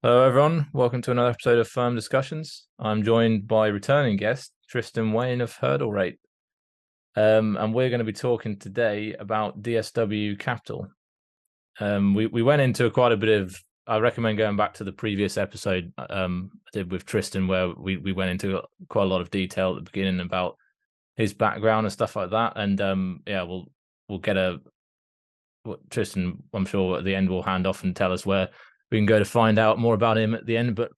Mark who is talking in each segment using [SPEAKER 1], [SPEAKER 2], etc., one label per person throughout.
[SPEAKER 1] Hello, everyone. Welcome to another episode of Firm Discussions. I'm joined by returning guest Tristan Waine of Hurdle Rate, and we're going to be talking today about DSW Capital. We went into quite a bit of. I recommend going back to the previous episode I did with Tristan, where we went into quite a lot of detail at the beginning about his background and stuff like that. And we'll get Tristan, I'm sure at the end will hand off and tell us where we can go to find out more about him at the end. But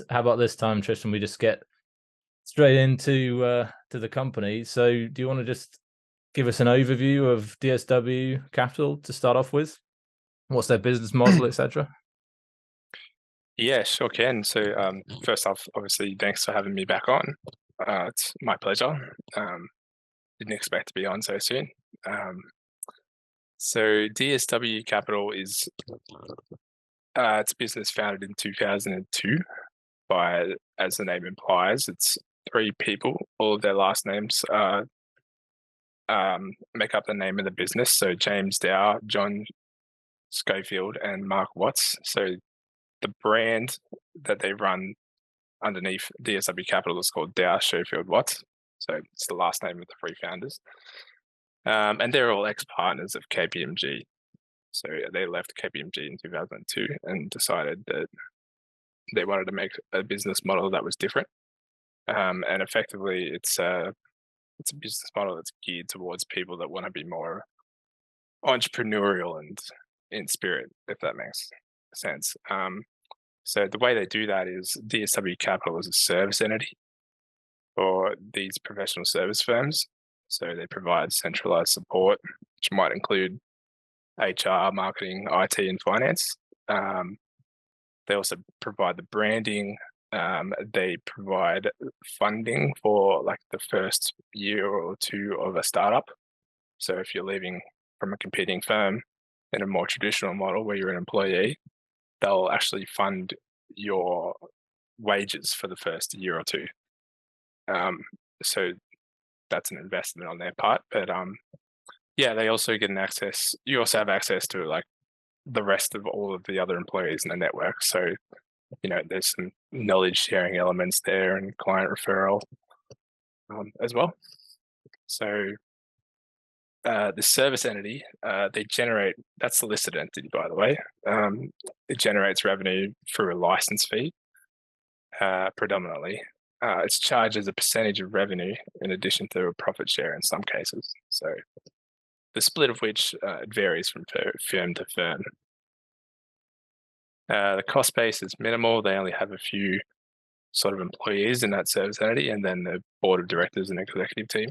[SPEAKER 1] how about this time, Tristan, we just get straight into to the company. So do you want to just give us an overview of DSW Capital to start off with? What's their business model, etc.?
[SPEAKER 2] Yeah, sure can. So first off, obviously, thanks for having me back on. It's my pleasure. Didn't expect to be on so soon. So DSW Capital is it's a business founded in 2002 by, as the name implies, it's three people. All of their last names make up the name of the business. So James Dow, John Schofield, and Mark Watts. So the brand that they run underneath DSW Capital is called Dow, Schofield, Watts. So it's the last name of the three founders. And they're all ex-partners of KPMG. So they left KPMG in 2002 and decided that they wanted to make a business model that was different. And effectively, it's a business model that's geared towards people that want to be more entrepreneurial and in spirit, if that makes sense. So the way they do that is DSW Capital is a service entity for these professional service firms. So they provide centralized support, which might include HR, marketing, IT, and finance. They also provide the branding. They provide funding for like the first year or two of a startup. So if you're leaving from a competing firm in a more traditional model where you're an employee, they'll actually fund your wages for the first year or two. So that's an investment on their part. But they also get an access. You also have access to like the rest of all of the other employees in the network. So, there's some knowledge sharing elements there and client referral as well. So the service entity, they generate, that's the listed entity, by the way. It generates revenue through a license fee, predominantly. It's charged as a percentage of revenue in addition to a profit share in some cases. So the split of which it varies from firm to firm. The cost base is minimal. They only have a few sort of employees in that service entity and then the board of directors and executive team.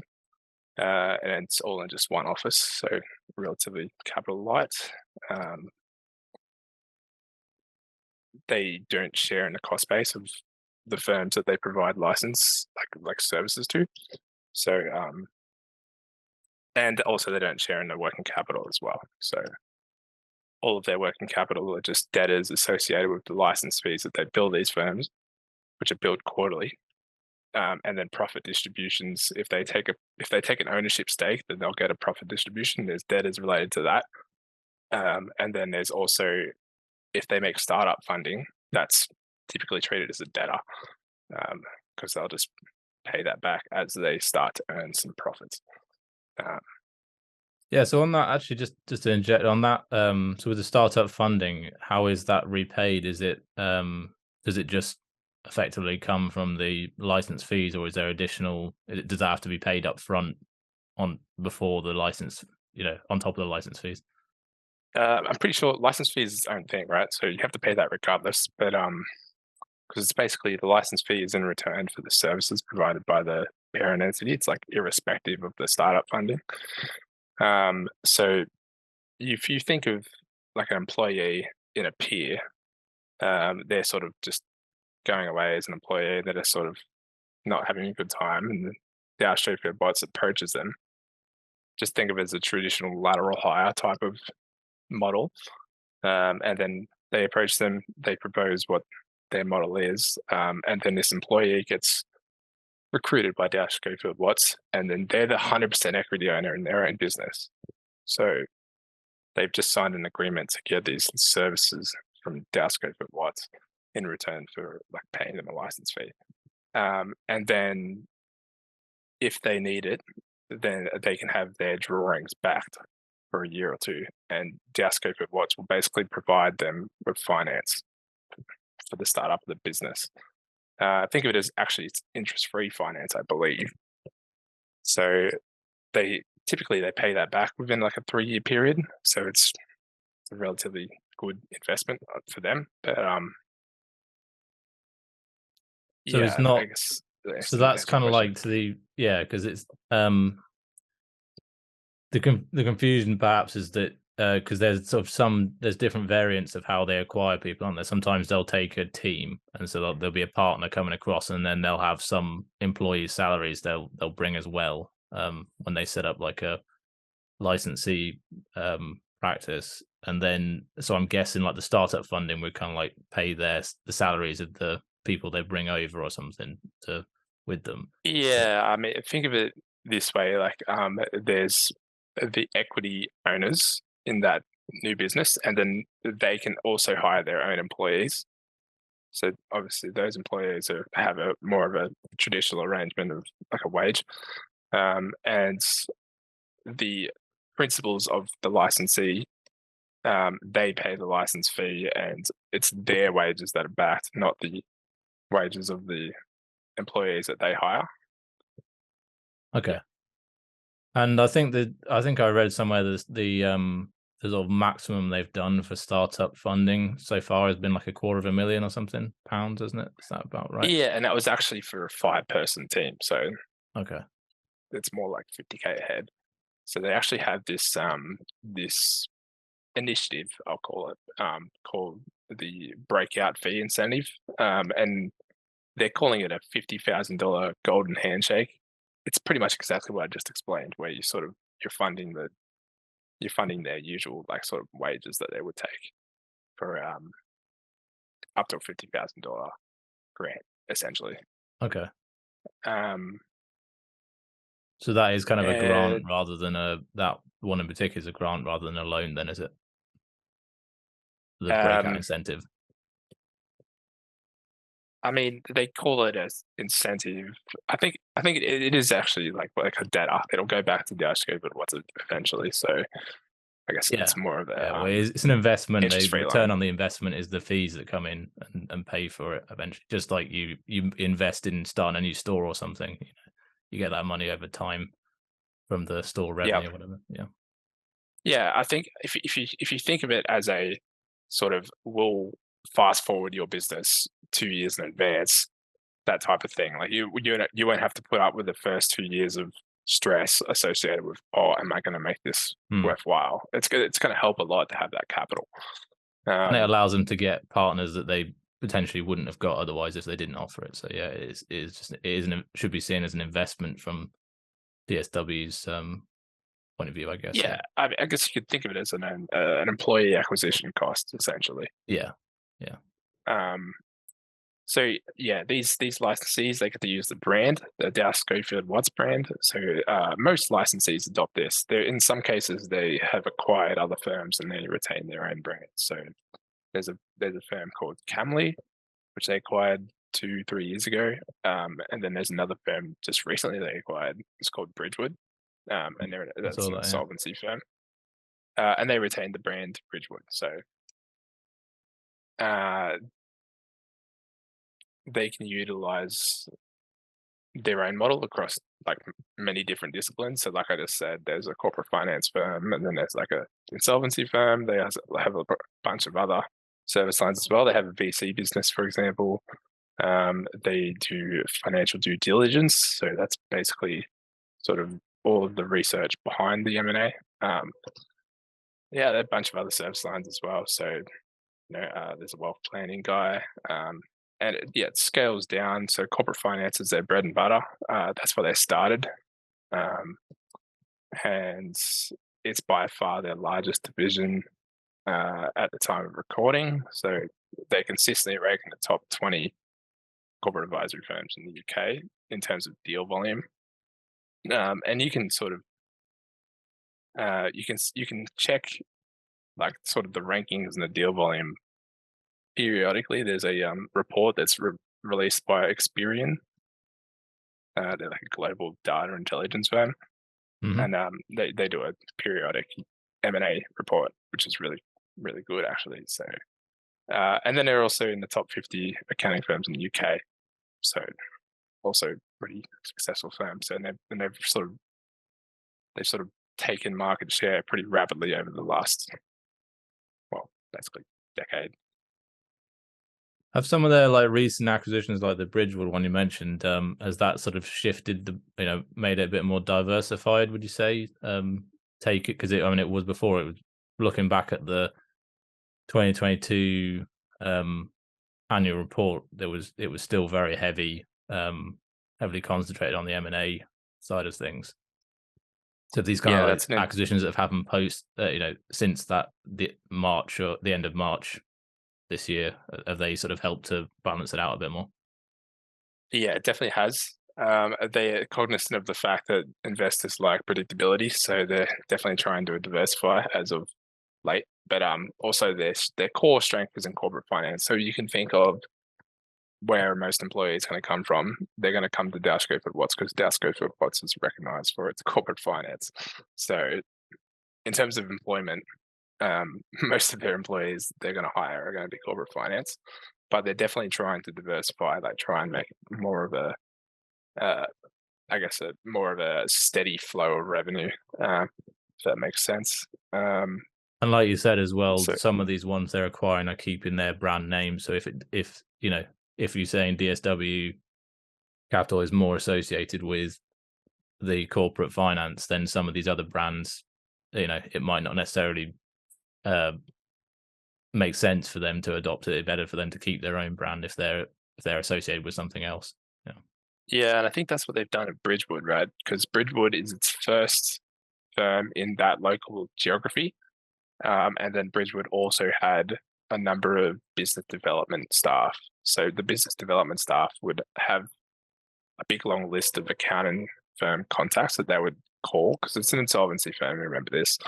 [SPEAKER 2] And it's all in just one office, so relatively capital light. They don't share in the cost base of the firms that they provide license like services to. So and also they don't share in the working capital as well. So all of their working capital are just debtors associated with the license fees that they bill these firms, which are billed quarterly. And then profit distributions. If they take an ownership stake, then they'll get a profit distribution. There's debtors related to that, and then there's also if they make startup funding, that's typically treated as a debtor because they'll just pay that back as they start to earn some profits.
[SPEAKER 1] So on that, actually, just to inject on that, so with the startup funding, how is that repaid? Is it does it just effectively come from the license fees, or is there additional? Does that have to be paid up front before the license? On top of the license fees.
[SPEAKER 2] I'm pretty sure license fees is its own thing, right? So you have to pay that regardless. But because it's basically the license fee is in return for the services provided by the parent entity. It's like irrespective of the startup funding. So if you think of like an employee in a peer, they're sort of just going away as an employee that are sort of not having a good time, and the Australia bots approaches them. Just think of it as a traditional lateral hire type of model, and then they approach them. They propose what their model is, and then this employee gets recruited by Dow Schofield Watts, and then they're the 100% equity owner in their own business. So they've just signed an agreement to get these services from Dow Schofield Watts. in return for like paying them a license fee. And then if they need it, then they can have their drawings backed for a year or two, and DSW Watts will basically provide them with finance for the startup of the business. Think of it as actually it's interest-free finance, I believe. So they typically pay that back within like a 3-year period. So it's a relatively good investment for them. But
[SPEAKER 1] So it's
[SPEAKER 2] yeah, I
[SPEAKER 1] not.
[SPEAKER 2] guess
[SPEAKER 1] So
[SPEAKER 2] to
[SPEAKER 1] that's
[SPEAKER 2] answer your
[SPEAKER 1] kind of
[SPEAKER 2] question.
[SPEAKER 1] like because it's the confusion perhaps is that because there's sort of there's different variants of how they acquire people, aren't there? Sometimes they'll take a team, and so there'll be a partner coming across, and then they'll have some employee salaries they'll bring as well when they set up like a licensee practice. And then so I'm guessing like the startup funding would kind of like pay the salaries of the people they bring over or something to with them.
[SPEAKER 2] Yeah, I mean, think of it this way: like, there's the equity owners in that new business, and then they can also hire their own employees. So obviously, those employees have a more of a traditional arrangement of like a wage, and the principals of the licensee, they pay the license fee, and it's their wages that are backed, not the wages of the employees that they hire.
[SPEAKER 1] Okay. And I think I read somewhere that the sort of maximum they've done for startup funding so far has been like £250,000 or something pounds, isn't it? Is that about right?
[SPEAKER 2] Yeah, and that was actually for a 5-person team, so
[SPEAKER 1] Okay.
[SPEAKER 2] it's more like 50K a head. So they actually have this initiative, I'll call it, called the breakout fee incentive, and they're calling it a $50,000 golden handshake. It's pretty much exactly what I just explained, where you're funding their usual like sort of wages that they would take for up to a $50,000 grant, essentially.
[SPEAKER 1] Okay.
[SPEAKER 2] Um,
[SPEAKER 1] So that is kind of a grant
[SPEAKER 2] and
[SPEAKER 1] rather than that one in particular is a grant rather than a loan then, is it? The breakout
[SPEAKER 2] um,
[SPEAKER 1] incentive.
[SPEAKER 2] I mean, they call it as incentive. I think it is actually like a debtor. It'll go back to the ISO, but what's it eventually? So I guess
[SPEAKER 1] Yeah.
[SPEAKER 2] it's more of
[SPEAKER 1] Yeah.
[SPEAKER 2] a
[SPEAKER 1] Well, it's an investment. The
[SPEAKER 2] interest-free
[SPEAKER 1] return
[SPEAKER 2] loan.
[SPEAKER 1] on the investment is the fees that come in and pay for it eventually. Just like you invest in starting a new store or something, you get that money over time from the store
[SPEAKER 2] Yeah,
[SPEAKER 1] revenue or whatever. Yeah.
[SPEAKER 2] yeah. I think if you think of it as a sort of we'll fast forward your business 2 years in advance, that type of thing. Like you won't have to put up with the first 2 years of stress associated with, oh, am I going to make this
[SPEAKER 1] Hmm.
[SPEAKER 2] worthwhile? It's going to help a lot to have that capital.
[SPEAKER 1] And it
[SPEAKER 2] Um,
[SPEAKER 1] allows them to get partners that they potentially wouldn't have got otherwise if they didn't offer it. So yeah, it should be seen as an investment from DSW's point of view, I guess. Yeah.
[SPEAKER 2] yeah, I guess you could think of it as an employee acquisition cost, essentially.
[SPEAKER 1] Yeah. Yeah.
[SPEAKER 2] Um, so yeah, these licensees, they get to use the brand, the Dow Schofield Watts brand. So most licensees adopt this. They're in some cases they have acquired other firms and they retain their own brand. So there's a firm called Camley, which they acquired 2-3 years ago, and then there's another firm just recently they acquired. It's called Bridgewood, and
[SPEAKER 1] I
[SPEAKER 2] that's
[SPEAKER 1] saw
[SPEAKER 2] an
[SPEAKER 1] that. Yeah.
[SPEAKER 2] insolvency firm, and they retain the brand Bridgewood. So uh, they can utilize their own model across like many different disciplines. So, like I just said, there's a corporate finance firm, and then there's like a insolvency firm. They have a bunch of other service lines as well. They have a VC business, for example. They do financial due diligence, so that's basically sort of all of the research behind the M&A. Yeah, there are a bunch of other service lines as well. So there's a wealth planning guy, and yeah, it scales down. So corporate finance is their bread and butter. That's where they started, um, and it's by far their largest division at the time of recording. So they consistently rank in the top 20 corporate advisory firms in the UK in terms of deal volume. And you can sort of you can check like sort of the rankings and the deal volume periodically there's a report that's released by Experian. They're like a global data intelligence firm,
[SPEAKER 1] Hmm.
[SPEAKER 2] and they do a periodic M&A report, which is really good actually. So and then they're also in the top 50 accounting firms in the UK. So also pretty successful firms, and they've sort of taken market share pretty rapidly over the last, well, basically decade.
[SPEAKER 1] Have some of their like recent acquisitions, like the Bridgewood one you mentioned, has that sort of shifted made it a bit more diversified? Would you say? Take it because it was before. It was looking back at the 2022 annual report. It was still very heavily concentrated on the M&A side of things. So these kind of
[SPEAKER 2] Yeah,
[SPEAKER 1] like
[SPEAKER 2] that's an
[SPEAKER 1] acquisitions that have happened post, since the March or the end of March this year, have they sort of helped to balance it out a bit more?
[SPEAKER 2] Yeah, it definitely has. They're cognizant of the fact that investors like predictability, so they're definitely trying to diversify as of late. But also their core strength is in corporate finance. So you can think of where most employees going to come from. They're going to come to Dow Watts because Dow Watts is recognized for its corporate finance. So in terms of employment, most of their employees they're going to hire are going to be corporate finance, but they're definitely trying to diversify, like try and make more of a, uh, I guess, a more of a steady flow of revenue. If that makes sense.
[SPEAKER 1] And like you said as well,
[SPEAKER 2] So
[SPEAKER 1] some of these ones they're acquiring are keeping their brand name. So if you're saying DSW Capital is more associated with the corporate finance, then some of these other brands, it might not necessarily uh, make sense for them to adopt it. It's better for them to keep their own brand if they're associated with something else. Yeah.
[SPEAKER 2] yeah, and I think that's what they've done at Bridgewood, right? Because Bridgewood is its first firm in that local geography. And then Bridgewood also had a number of business development staff. So the business development staff would have a big long list of accounting firm contacts that they would call because it's an insolvency firm. Remember this.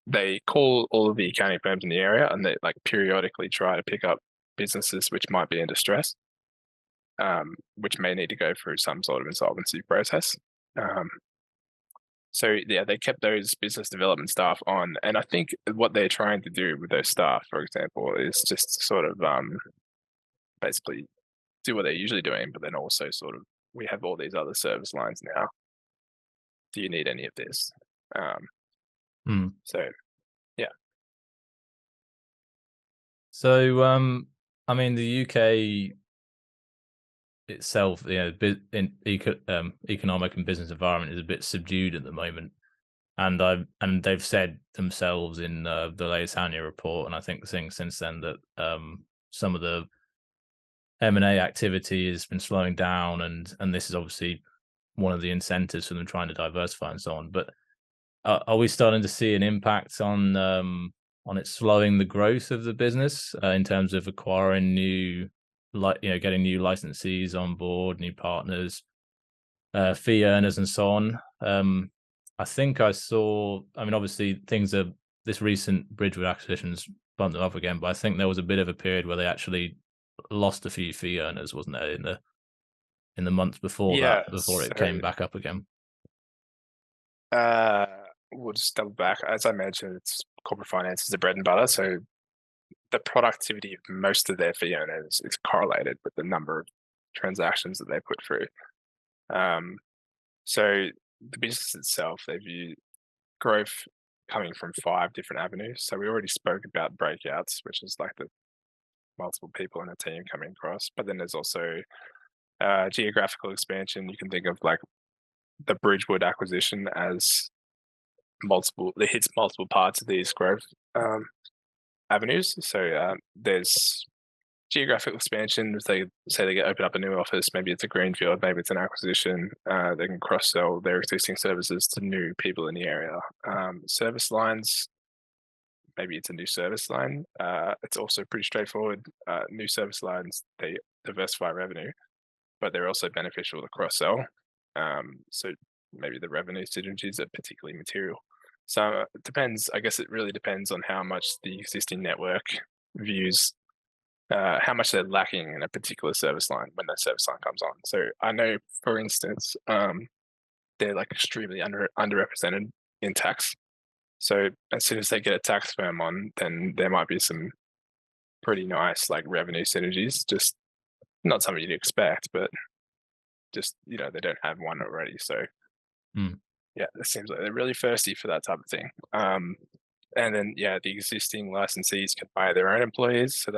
[SPEAKER 2] They call all of the accounting firms in the area and they like periodically try to pick up businesses which might be in distress, which may need to go through some sort of insolvency process. Um, so yeah, they kept those business development staff on, and I think what they're trying to do with those staff, for example, is just sort of basically do what they're usually doing, but then also sort of we have all these other service lines now. Do you need any of this? Um,
[SPEAKER 1] Hmm.
[SPEAKER 2] so yeah,
[SPEAKER 1] So, I mean, the UK itself, economic and business environment is a bit subdued at the moment, and they've said themselves in the latest annual report, and I think things since then that some of the M&A activity has been slowing down, and this is obviously one of the incentives for them trying to diversify and so on. But are we starting to see an impact on it slowing the growth of the business in terms of acquiring getting new licensees on board, new partners, fee earners, and so on? I think I saw. I mean, obviously, this recent Bridgewood acquisitions bumped them up again, but I think there was a bit of a period where they actually lost a few fee earners, wasn't there, in the months before that,
[SPEAKER 2] yeah.
[SPEAKER 1] before
[SPEAKER 2] So
[SPEAKER 1] it came back up again?
[SPEAKER 2] uh, we'll just double back. As I mentioned, it's corporate finance is the bread and butter. So the productivity of most of their fee earners is correlated with the number of transactions that they put through. Um, so the business itself, they view growth coming from 5 different avenues. So we already spoke about breakouts, which is like the multiple people in a team coming across. But then there's also geographical expansion. You can think of like the Bridgewood acquisition as multiple. It hits multiple parts of these growth avenues. So there's geographical expansion. If they say they open up a new office, maybe it's a greenfield, maybe it's an acquisition. They can cross sell their existing services to new people in the area. Service lines, maybe it's a new service line. It's also pretty straightforward. New service lines, they diversify revenue, but they're also beneficial to cross sell. So maybe the revenue synergies are particularly material. So it depends. I guess it really depends on how much the existing network views how much they're lacking in a particular service line when that service line comes on. So I know, for instance, they're like extremely underrepresented in tax. So as soon as they get a tax firm on, then there might be some pretty nice like revenue synergies. Just not something you'd expect, but just they don't have one already. So
[SPEAKER 1] Mm.
[SPEAKER 2] yeah, it seems like they're really thirsty for that type of thing. And then the existing licensees can hire their own employees. So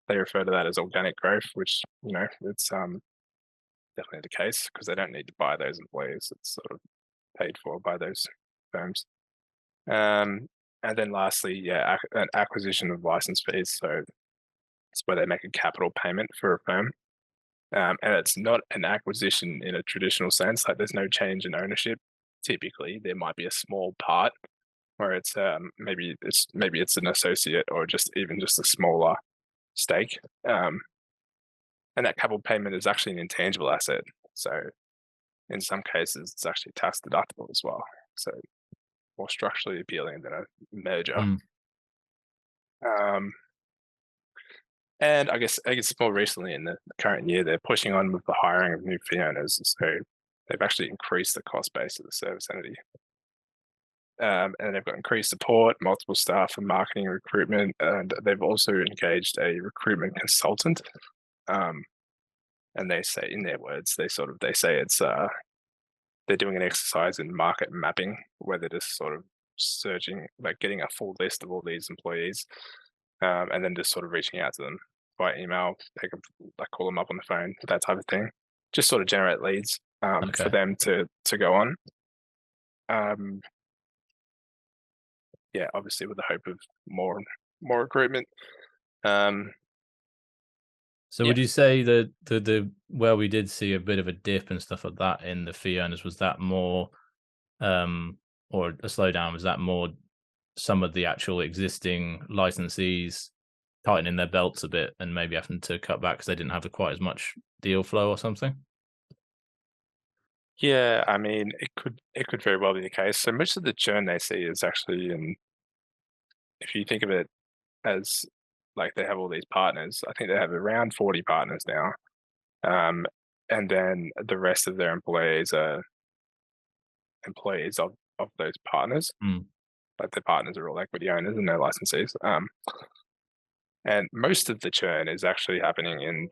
[SPEAKER 2] they refer to that as organic growth, which it's definitely the case because they don't need to buy those employees. It's sort of paid for by those firms. And then lastly, an acquisition of license fees. So it's where they make a capital payment for a firm. And it's not an acquisition in a traditional sense. Like there's no change in ownership. Typically, there might be a small part where it's maybe it's an associate or just a smaller stake. And that capital payment is actually an intangible asset. So in some cases, it's actually tax deductible as well. So more structurally appealing than a merger.
[SPEAKER 1] Mm.
[SPEAKER 2] And I guess more recently in the current year, they're pushing on with the hiring of new fee owners. So they've actually increased the cost base of the service entity. And they've got increased support, multiple staff and marketing and recruitment, and they've also engaged a recruitment consultant. And they say, in their words, they say it's they're doing an exercise in market mapping where they're just sort of searching, like getting a full list of all these employees, and then just sort of reaching out to them by email, call them up on the phone, that type of thing, just sort of generate leads for
[SPEAKER 1] Okay.
[SPEAKER 2] them to go on. Obviously with the hope of more recruitment.
[SPEAKER 1] So
[SPEAKER 2] Yeah.
[SPEAKER 1] would you say that the where we did see a bit of a dip and stuff like that in the fee earners, was that more or a slowdown, was that more some of the actual existing licensees tightening their belts a bit and maybe having to cut back because they didn't have quite as much deal flow or something?
[SPEAKER 2] Yeah, I mean, it could very well be the case. So most of the churn they see is actually if you think of it as like they have all these partners, I think they have around 40 partners now. And then the rest of their employees are employees of those partners.
[SPEAKER 1] Mm.
[SPEAKER 2] Like the partners are all equity owners and no licensees. And most of the churn is actually happening in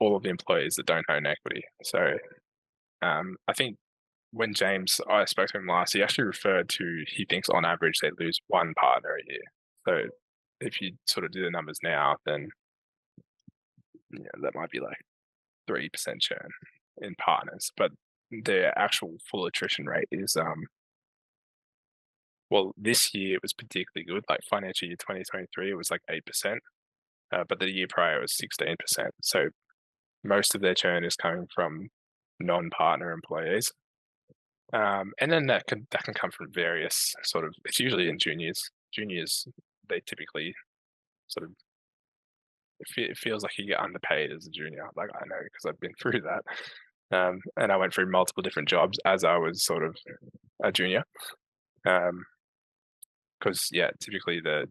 [SPEAKER 2] all of the employees that don't own equity. So I think when I spoke to him last, he actually referred to, he thinks on average they lose one partner a year. So if you sort of do the numbers now, then that might be like 3% churn in partners. But their actual full attrition rate is well, this year it was particularly good. Like financial year 2023, it was like 8%, but the year prior it was 16%. So most of their churn is coming from non-partner employees. And then that can come from various sort of. It's usually in juniors. Juniors, they typically sort of. It feels like you get underpaid as a junior. Like I know because I've been through that, and I went through multiple different jobs as I was sort of a junior. Because typically the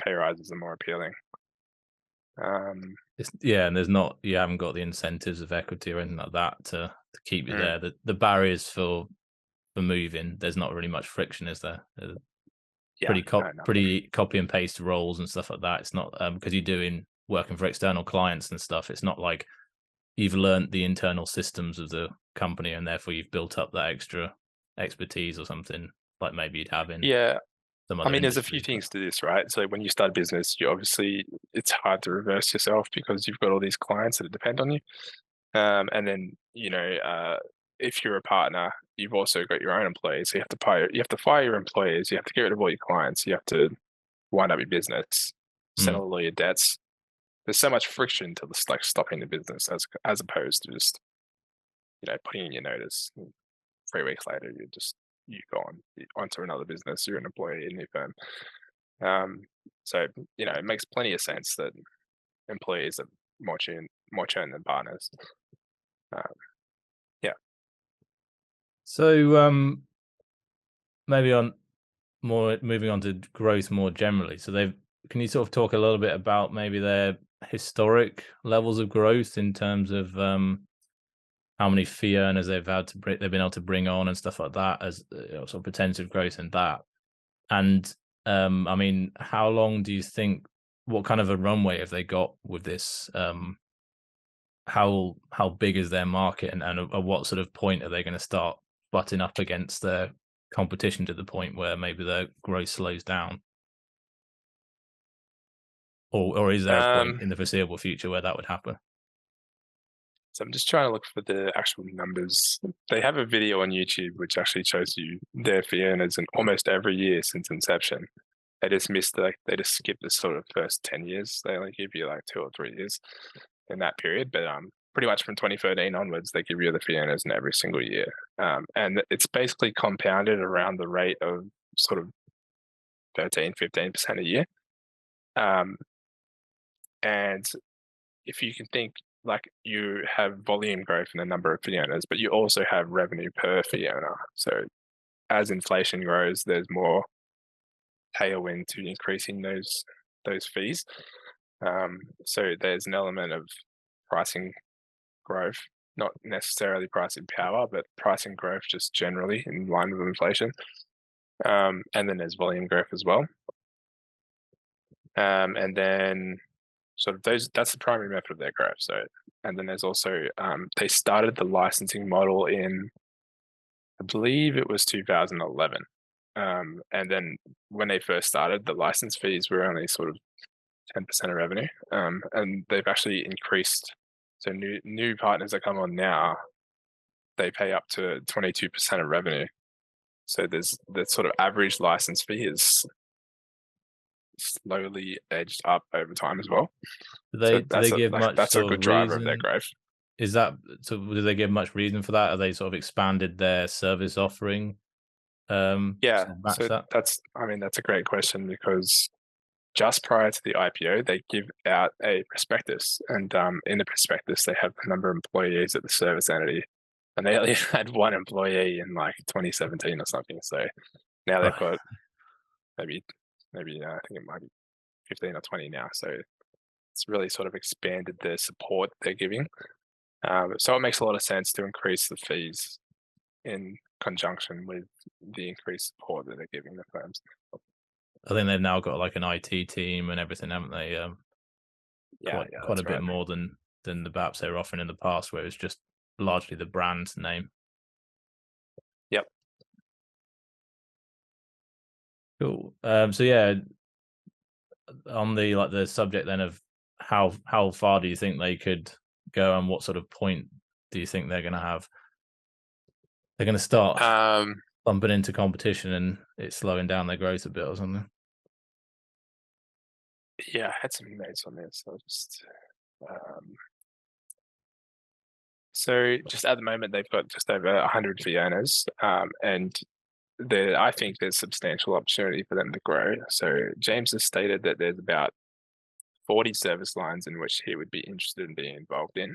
[SPEAKER 2] pay rises are more appealing.
[SPEAKER 1] And you haven't got the incentives of equity or anything like that to keep you
[SPEAKER 2] Mm,
[SPEAKER 1] there. The barriers for moving, there's not really much friction, is there?
[SPEAKER 2] yeah, no, nothing.
[SPEAKER 1] Pretty copy and paste roles and stuff like that. It's not because you're doing working for external clients and stuff. It's not like you've learned the internal systems of the company and therefore you've built up that extra expertise or something like maybe you'd have in
[SPEAKER 2] Yeah,
[SPEAKER 1] some
[SPEAKER 2] I
[SPEAKER 1] other
[SPEAKER 2] mean, there's a few
[SPEAKER 1] industries.
[SPEAKER 2] things to this, right? So when you start a business, you obviously it's hard to reverse yourself because you've got all these clients that depend on you. And then if you're a partner, you've also got your own employees. So you have to fire your employees. You have to get rid of all your clients. You have to wind up your business,
[SPEAKER 1] Mm.
[SPEAKER 2] settle all your debts. There's so much friction to this, like stopping the business as opposed to just putting in your notice. 3 weeks later, you go onto another business. You're an employee in your firm. So it makes plenty of sense that employees are more churn than partners. Yeah.
[SPEAKER 1] So maybe on more moving on to growth more generally. So can you sort of talk a little bit about maybe their historic levels of growth in terms of how many fee earners they've been able to bring on and stuff like that, as sort of percentage of growth in that? And I mean, how long do you think? What kind of a runway have they got with this? How big is their market, and at what sort of point are they going to start butting up against their competition to the point where maybe their growth slows down? Or is there a point
[SPEAKER 2] Um,
[SPEAKER 1] in the foreseeable future where that would happen?
[SPEAKER 2] so I'm just trying to look for the actual numbers. They have a video on YouTube which actually shows you their fee earners in almost every year since inception. They just skipped the sort of first 10 years. They only give you like 2 or 3 years in that period. But pretty much from 2013 onwards, they give you the fee earners in every single year. And it's basically compounded around the rate of sort of 13-15% a year. Um, and if you can think, like, you have volume growth in the number of fee earners, but you also have revenue per fee owner. So as inflation grows, there's more tailwind to increasing those fees. So there's an element of pricing growth, not necessarily pricing power, but pricing growth just generally in line with inflation. And then there's volume growth as well. And then sort of that's the primary method of their growth. So, and then there's also they started the licensing model in, I believe it was 2011. And then when they first started, the license fees were only sort of 10% of revenue. And they've actually increased. So new partners that come on now, they pay up to 22% of revenue. So there's the sort of average license fee is slowly edged up over time as well. So
[SPEAKER 1] Do they give much
[SPEAKER 2] that's a
[SPEAKER 1] sort
[SPEAKER 2] good
[SPEAKER 1] of
[SPEAKER 2] driver of their
[SPEAKER 1] reason?
[SPEAKER 2] growth.
[SPEAKER 1] Is that so? Do they give much reason for that? Are they sort of expanded their service offering to
[SPEAKER 2] Yeah,
[SPEAKER 1] sort of match
[SPEAKER 2] so
[SPEAKER 1] that?
[SPEAKER 2] that's a great question because just prior to the IPO, they give out a prospectus, and in the prospectus, they have the number of employees at the service entity, and they only had one employee in like 2017 or something. So now they've
[SPEAKER 1] Right.
[SPEAKER 2] got maybe I think it might be 15 or 20 now. So it's really sort of expanded the support they're giving. So it makes a lot of sense to increase the fees in conjunction with the increased support that they're giving the firms.
[SPEAKER 1] I think they've now got like an IT team and everything, haven't they?
[SPEAKER 2] Yeah,
[SPEAKER 1] Quite a
[SPEAKER 2] that's
[SPEAKER 1] bit
[SPEAKER 2] right.
[SPEAKER 1] more than the perhaps they were offering in the past, where it was just largely the brand name.
[SPEAKER 2] Yep.
[SPEAKER 1] Cool. So yeah, on the the subject then of how far do you think they could go, and what sort of point do you think they're going to have? They're going to start
[SPEAKER 2] Um,
[SPEAKER 1] bumping into competition and it's slowing down their growth a bit or something.
[SPEAKER 2] yeah, I had some notes on this. Um, so just at the moment, they've got just over 100 fee owners, and I think there's substantial opportunity for them to grow. So James has stated that there's about 40 service lines in which he would be interested in being involved in.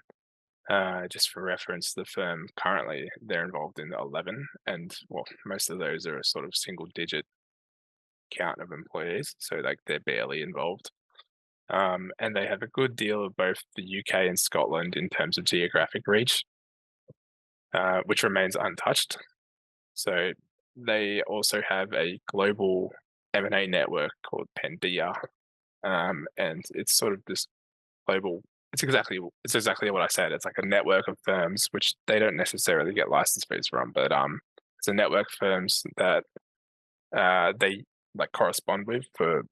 [SPEAKER 2] Just for reference, the firm currently they're involved in 11, and well, most of those are a sort of single digit count of employees, so like they're barely involved. And they have a good deal of both the UK and Scotland in terms of geographic reach, which remains untouched. So they also have a global M&A network called Pandia, and it's sort of this global. It's exactly what I said. It's like a network of firms which they don't necessarily get license fees from, but it's a network of firms that they like correspond with for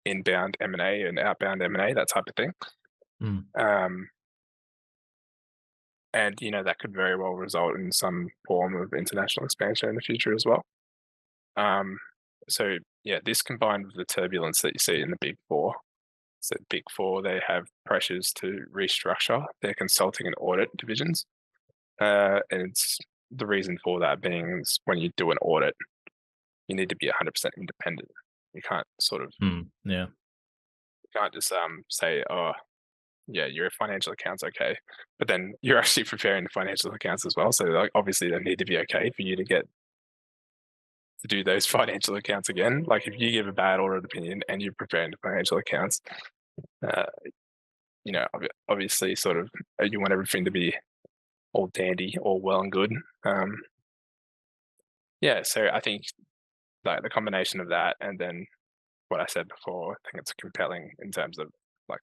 [SPEAKER 2] inbound M&A and outbound M&A, that type of thing.
[SPEAKER 1] Mm.
[SPEAKER 2] Um, and that could very well result in some form of international expansion in the future as well. Um, so yeah, this combined with the turbulence that you see in the Big Four. So Big Four, they have pressures to restructure their consulting and audit divisions, and it's the reason for that being is when you do an audit, you need to be 100% independent. You can't sort of
[SPEAKER 1] Mm. Yeah.
[SPEAKER 2] you can't just say, oh, yeah, your financial accounts okay, but then you're actually preparing the financial accounts as well. So like obviously they need to be okay for you to get to do those financial accounts again. Like if you give a bad audit opinion and you're preparing the financial accounts, uh, obviously sort of you want everything to be all dandy, all well and good. Yeah, so I think like the combination of that and then what I said before, I think it's compelling in terms of like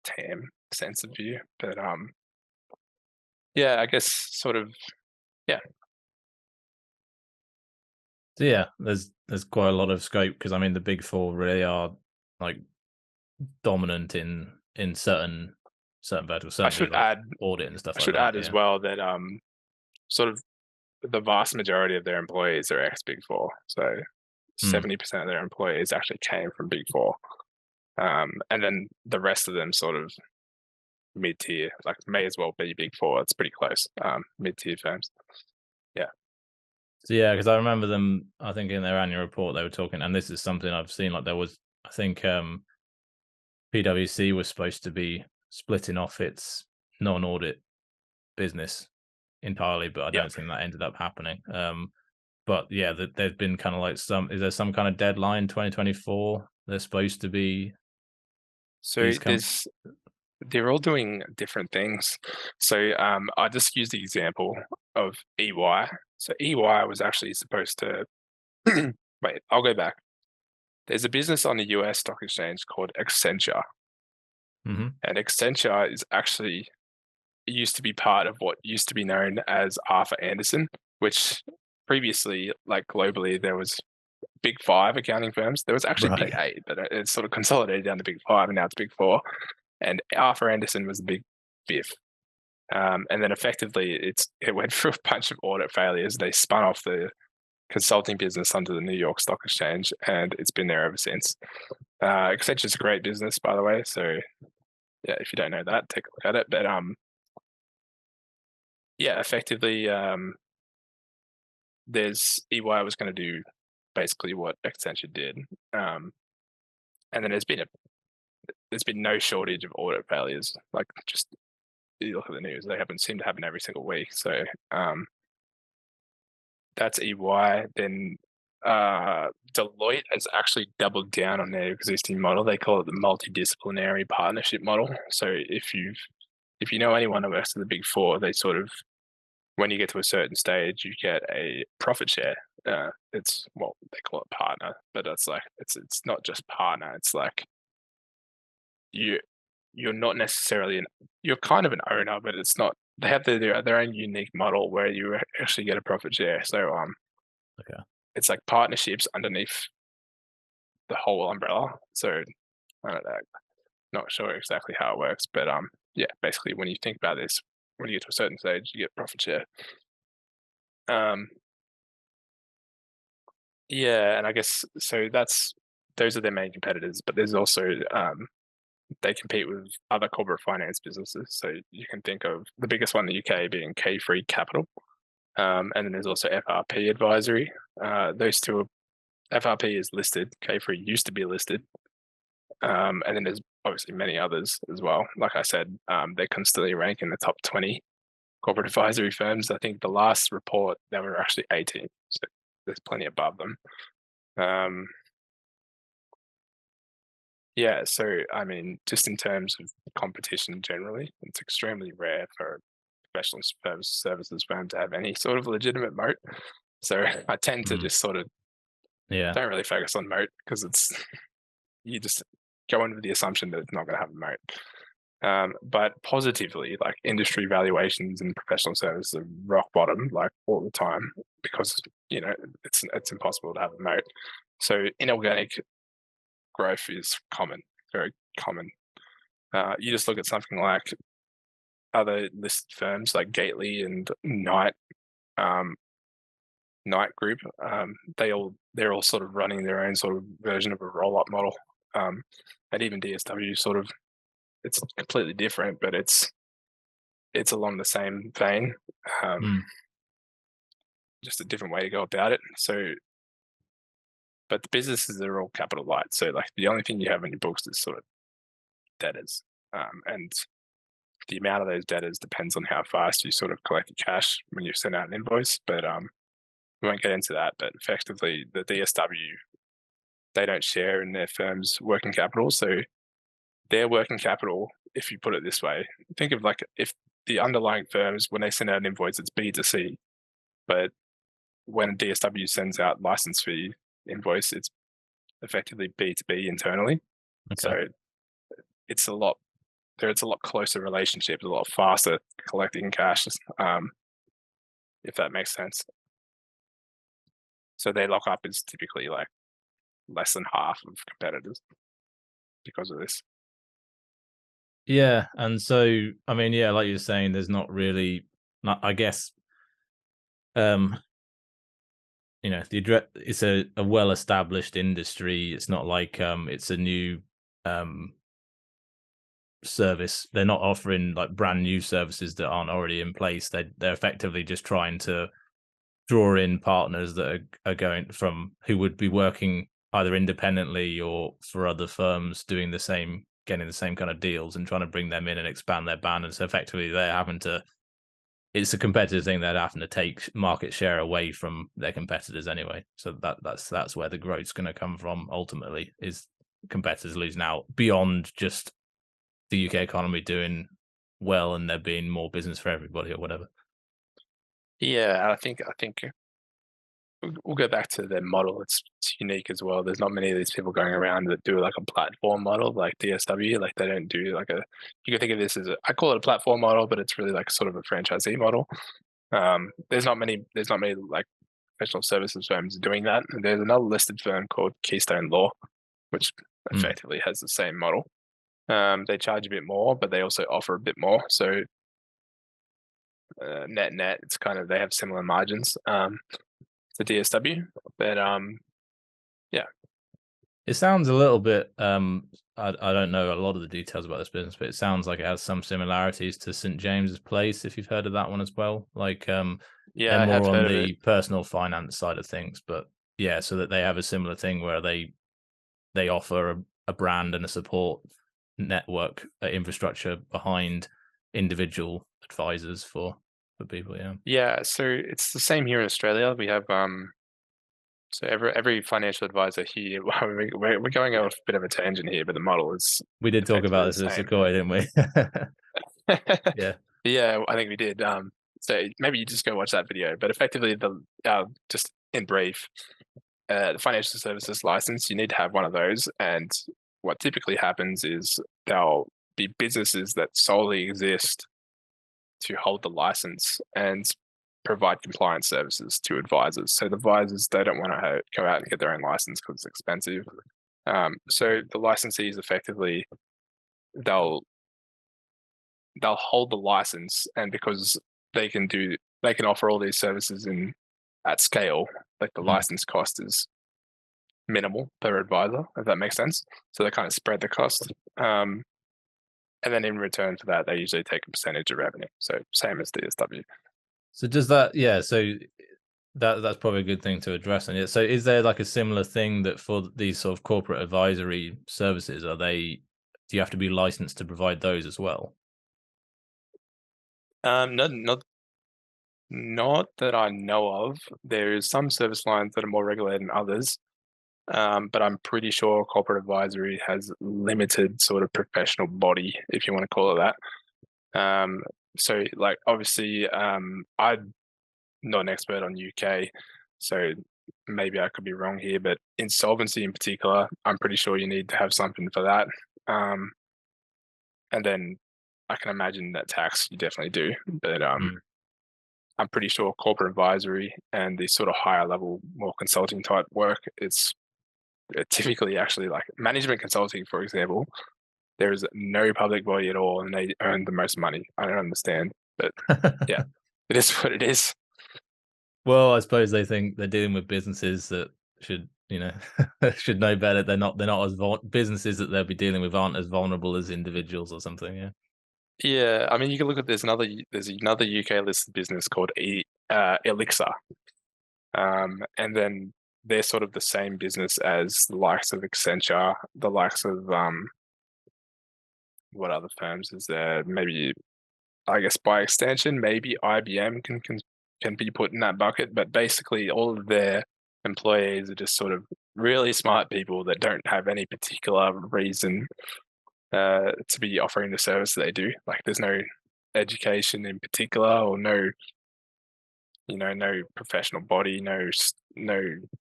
[SPEAKER 2] TAM sense of view. But yeah, I guess sort of yeah.
[SPEAKER 1] So yeah, there's quite a lot of scope because I mean the big four really are like dominant in certain verticals,
[SPEAKER 2] I
[SPEAKER 1] certainly
[SPEAKER 2] should
[SPEAKER 1] like
[SPEAKER 2] add
[SPEAKER 1] audit and stuff
[SPEAKER 2] I
[SPEAKER 1] like
[SPEAKER 2] should
[SPEAKER 1] that.
[SPEAKER 2] add as
[SPEAKER 1] Yeah.
[SPEAKER 2] well that sort of the vast majority of their employees are ex Big Four. So 70% of their employees actually came from Big Four. And then the rest of them sort of mid-tier, like may as well be Big Four. It's pretty close. Mid-tier firms. Yeah.
[SPEAKER 1] So yeah, because I remember them. I think in their annual report they were talking, and this is something I've seen. Like there was, I think PwC was supposed to be splitting off its non-audit business entirely, but I
[SPEAKER 2] Yeah.
[SPEAKER 1] don't think that ended up happening. But yeah, there's been kind of like is there some kind of deadline 2024? They're supposed to be
[SPEAKER 2] So
[SPEAKER 1] these
[SPEAKER 2] they're all doing different things. So I just use the example of EY. So EY was actually supposed to wait, I'll go back. There's a business on the US stock exchange called Accenture.
[SPEAKER 1] Mhm.
[SPEAKER 2] And Accenture is actually it used to be part of what used to be known as Arthur Anderson, which previously, like globally, there was Big Five accounting firms. There was actually Big
[SPEAKER 1] Right.
[SPEAKER 2] Eight, but it's sort of consolidated down to Big Five, and now it's Big Four. And Arthur Anderson was the big fifth. And then effectively, it went through a bunch of audit failures. They spun off the consulting business under the New York Stock Exchange, and it's been there ever since. Accenture's a great business, by the way. So yeah, if you don't know that, take a look at it. But yeah, effectively, there's EY was going to do basically what Accenture did, and then there's been no shortage of audit failures. Like just you look at the news, they happen seem to happen every single week. So that's EY. Then Deloitte has actually doubled down on their existing model. They call it the multidisciplinary partnership model. So if you know anyone who works at the Big Four, they sort of when you get to a certain stage, you get a profit share. It's well, they call it partner, but it's like it's not just partner. It's like you you're not necessarily you're kind of an owner, but it's not. They have their own unique model where you actually get a profit share. So
[SPEAKER 1] Okay.
[SPEAKER 2] it's like partnerships underneath the whole umbrella. So I don't know, not sure exactly how it works, but yeah, basically when you think about this, when you get to a certain stage, you get profit share. Um, yeah, and I guess so. Those are their main competitors, but there's also they compete with other corporate finance businesses. So you can think of the biggest one in the UK being K3 Capital, and then there's also FRP Advisory. Those two, FRP is listed. K3 used to be listed, and then there's obviously many others as well. Like I said, they constantly rank in the top 20 corporate advisory firms. I think the last report there were actually 18, so there's plenty above them. Yeah, so I mean, just in terms of competition generally, it's extremely rare for a professional services firm to have any sort of legitimate moat. So I tend to just sort of
[SPEAKER 1] Yeah.
[SPEAKER 2] don't really focus on moat because it's you just go in with the assumption that it's not going to have a moat. But positively, like industry valuations and professional services are rock bottom, like all the time, because it's impossible to have a moat. So inorganic growth is common, very common. You just look at something like other listed firms like Gately and um, Knight Group. They're all sort of running their own sort of version of a roll-up model, and even DSW sort of it's completely different, but it's along the same vein, just a different way to go about it. So, but the businesses are all capital light, so like the only thing you have in your books is sort of debtors, and the amount of those debtors depends on how fast you sort of collect the cash when you send out an invoice. But we won't get into that, but effectively the DSW, they don't share in their firm's working capital. So their working capital, if you put it this way, think of like if the underlying firms, when they send out an invoice, it's B2C, but when DSW sends out license fee invoice, it's effectively B2B internally.
[SPEAKER 1] Okay.
[SPEAKER 2] So it's a lot closer relationship, a lot faster collecting cash, if that makes sense. So their lockup is typically like less than half of competitors because of this.
[SPEAKER 1] Yeah, and so I mean, yeah, like you're saying, there's not really, I guess, it's a well-established industry. It's not like it's a new service. They're not offering like brand new services that aren't already in place. They're effectively just trying to draw in partners that are going from who would be working either independently or for other firms doing the same, getting the same kind of deals and trying to bring them in and expand their band. And so effectively they're having to, it's a competitive thing. They're having to take market share away from their competitors anyway. So that's where the growth's going to come from ultimately, is competitors losing out beyond just the UK economy doing well and there being more business for everybody or whatever.
[SPEAKER 2] Yeah, I think we'll go back to their model. It's unique as well. There's not many of these people going around that do like a platform model like DSW. Like they don't do like a. You can think of this as I call it a platform model, but it's really like sort of a franchisee model. There's not many. There's not many like professional services firms doing that. And there's another listed firm called Keystone Law, which
[SPEAKER 1] Mm.
[SPEAKER 2] effectively has the same model. They charge a bit more, but they also offer a bit more. So net, it's kind of they have similar margins to DSW, but yeah.
[SPEAKER 1] It sounds a little bit, I don't know a lot of the details about this business, but it sounds like it has some similarities to St. James's Place, if you've heard of that one as well. Like,
[SPEAKER 2] Yeah,
[SPEAKER 1] they're
[SPEAKER 2] I
[SPEAKER 1] more
[SPEAKER 2] have
[SPEAKER 1] on
[SPEAKER 2] heard of it.
[SPEAKER 1] the personal finance side of things, but yeah, so that they have a similar thing where they offer a brand and a support network infrastructure behind individual advisors for people. Yeah.
[SPEAKER 2] Yeah, so it's the same here in Australia. We have so every financial advisor here. We're going off a bit of a tangent here, but the model is
[SPEAKER 1] We did talk
[SPEAKER 2] effectively
[SPEAKER 1] about
[SPEAKER 2] the
[SPEAKER 1] this at
[SPEAKER 2] same.
[SPEAKER 1] Sequoia, didn't we? Yeah.
[SPEAKER 2] Yeah, I think we did. So maybe you just go watch that video. But effectively, the just in brief, the financial services license, you need to have one of those. And what typically happens is there'll be businesses that solely exist to hold the license and provide compliance services to advisors. So the advisors, they don't want to go out and get their own license because it's expensive. So the licensees effectively they'll hold the license, and because they can offer all these services in at scale, like the
[SPEAKER 1] Mm.
[SPEAKER 2] license cost is minimal per advisor, if that makes sense. So they kind of spread the cost. And then in return for that, they usually take a percentage of revenue. So same as DSW.
[SPEAKER 1] So does that, yeah, so that's probably a good thing to address. And so is there like a similar thing that for these sort of corporate advisory services, do you have to be licensed to provide those as well?
[SPEAKER 2] Not that I know of. There is some service lines that are more regulated than others, but I'm pretty sure corporate advisory has limited sort of professional body, if you want to call it that. So, like, obviously, I'm not an expert on UK, so maybe I could be wrong here, but insolvency in particular, I'm pretty sure you need to have something for that. Um, and then I can imagine that tax you definitely do, but
[SPEAKER 1] Mm.
[SPEAKER 2] I'm pretty sure corporate advisory and the sort of higher level, more consulting type work, it's typically actually like management consulting, for example. There is no public body at all, and they earn the most money. I don't understand, but yeah, it is what it is.
[SPEAKER 1] Well, I suppose they think they're dealing with businesses that should, should know better. They're not as businesses that they'll be dealing with aren't as vulnerable as individuals or something. Yeah.
[SPEAKER 2] Yeah, I mean, you can look at there's another UK listed business called Elixir, and then they're sort of the same business as the likes of Accenture, the likes of what other firms is there? Maybe I guess by extension, maybe IBM can can be put in that bucket, but basically all of their employees are just sort of really smart people that don't have any particular reason to be offering the service that they do. Like there's no education in particular, or no, no professional body, no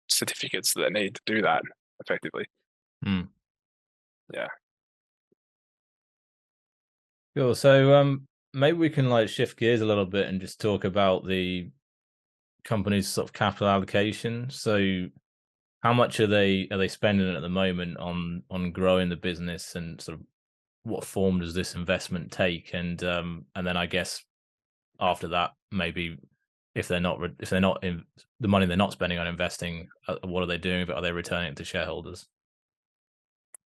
[SPEAKER 2] certificates that they need to do that effectively.
[SPEAKER 1] Mm.
[SPEAKER 2] Yeah.
[SPEAKER 1] Cool. So maybe we can like shift gears a little bit and just talk about the company's sort of capital allocation. So how much are they spending at the moment on growing the business, and sort of what form does this investment take? And then I guess after that, maybe if they're not in the money they're not spending on investing, what are they doing with it? Are they returning it to shareholders?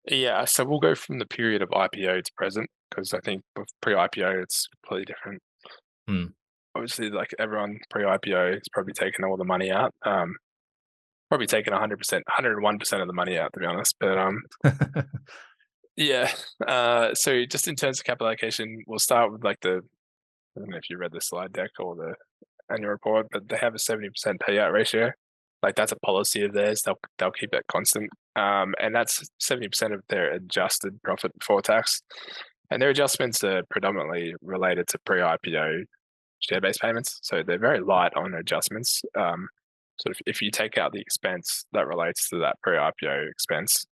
[SPEAKER 2] Yeah, so we'll go from the period of IPO to present, because I think pre-IPO it's completely different.
[SPEAKER 1] Hmm.
[SPEAKER 2] Obviously, like everyone pre-IPO is probably taking all the money out. Probably taking 100%, 101% of the money out, to be honest. But yeah. So just in terms of capital allocation, we'll start with like I don't know if you read the slide deck or the annual report, but they have a 70% payout ratio. Like that's a policy of theirs. They'll keep that constant. And that's 70% of their adjusted profit before tax. And their adjustments are predominantly related to pre-IPO share-based payments. So they're very light on adjustments. Sort of if you take out the expense that relates to that pre-IPO expense,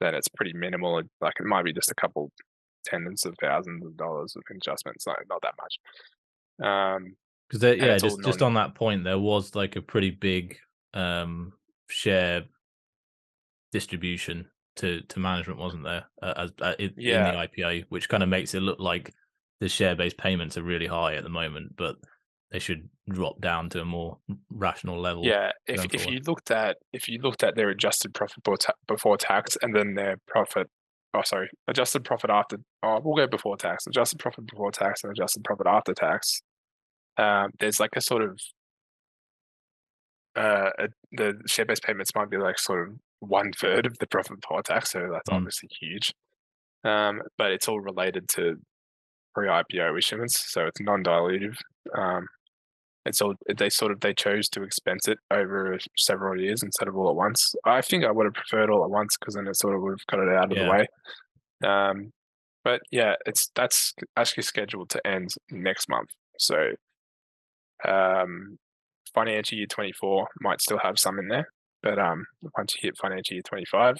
[SPEAKER 2] then it's pretty minimal. Like it might be just a couple tens of thousands of dollars of adjustments, not that much.
[SPEAKER 1] Because
[SPEAKER 2] And
[SPEAKER 1] yeah,
[SPEAKER 2] it's all
[SPEAKER 1] just on that point, there was like a pretty big share distribution to management, wasn't there? In the
[SPEAKER 2] yeah,
[SPEAKER 1] IPO, which kind of makes it look like the share-based payments are really high at the moment, but they should drop down to a more rational level
[SPEAKER 2] yeah. If
[SPEAKER 1] going
[SPEAKER 2] if
[SPEAKER 1] forward.
[SPEAKER 2] you looked at their adjusted profit before tax, and then their profit, oh sorry, adjusted profit after, oh we'll go before tax, adjusted profit before tax and adjusted profit after tax. There's like a sort of the share-based payments might be like sort of 1/3 of the profit before tax, so that's
[SPEAKER 1] Mm.
[SPEAKER 2] obviously huge. But it's all related to pre-IPO issuance, so it's non-dilutive. It's all they chose to expense it over several years instead of all at once. I think I would have preferred all at once, because then it sort of would have got it out of the
[SPEAKER 1] Yeah.
[SPEAKER 2] way. But yeah, that's actually scheduled to end next month. So financial year 24 might still have some in there, but once you hit financial year 25,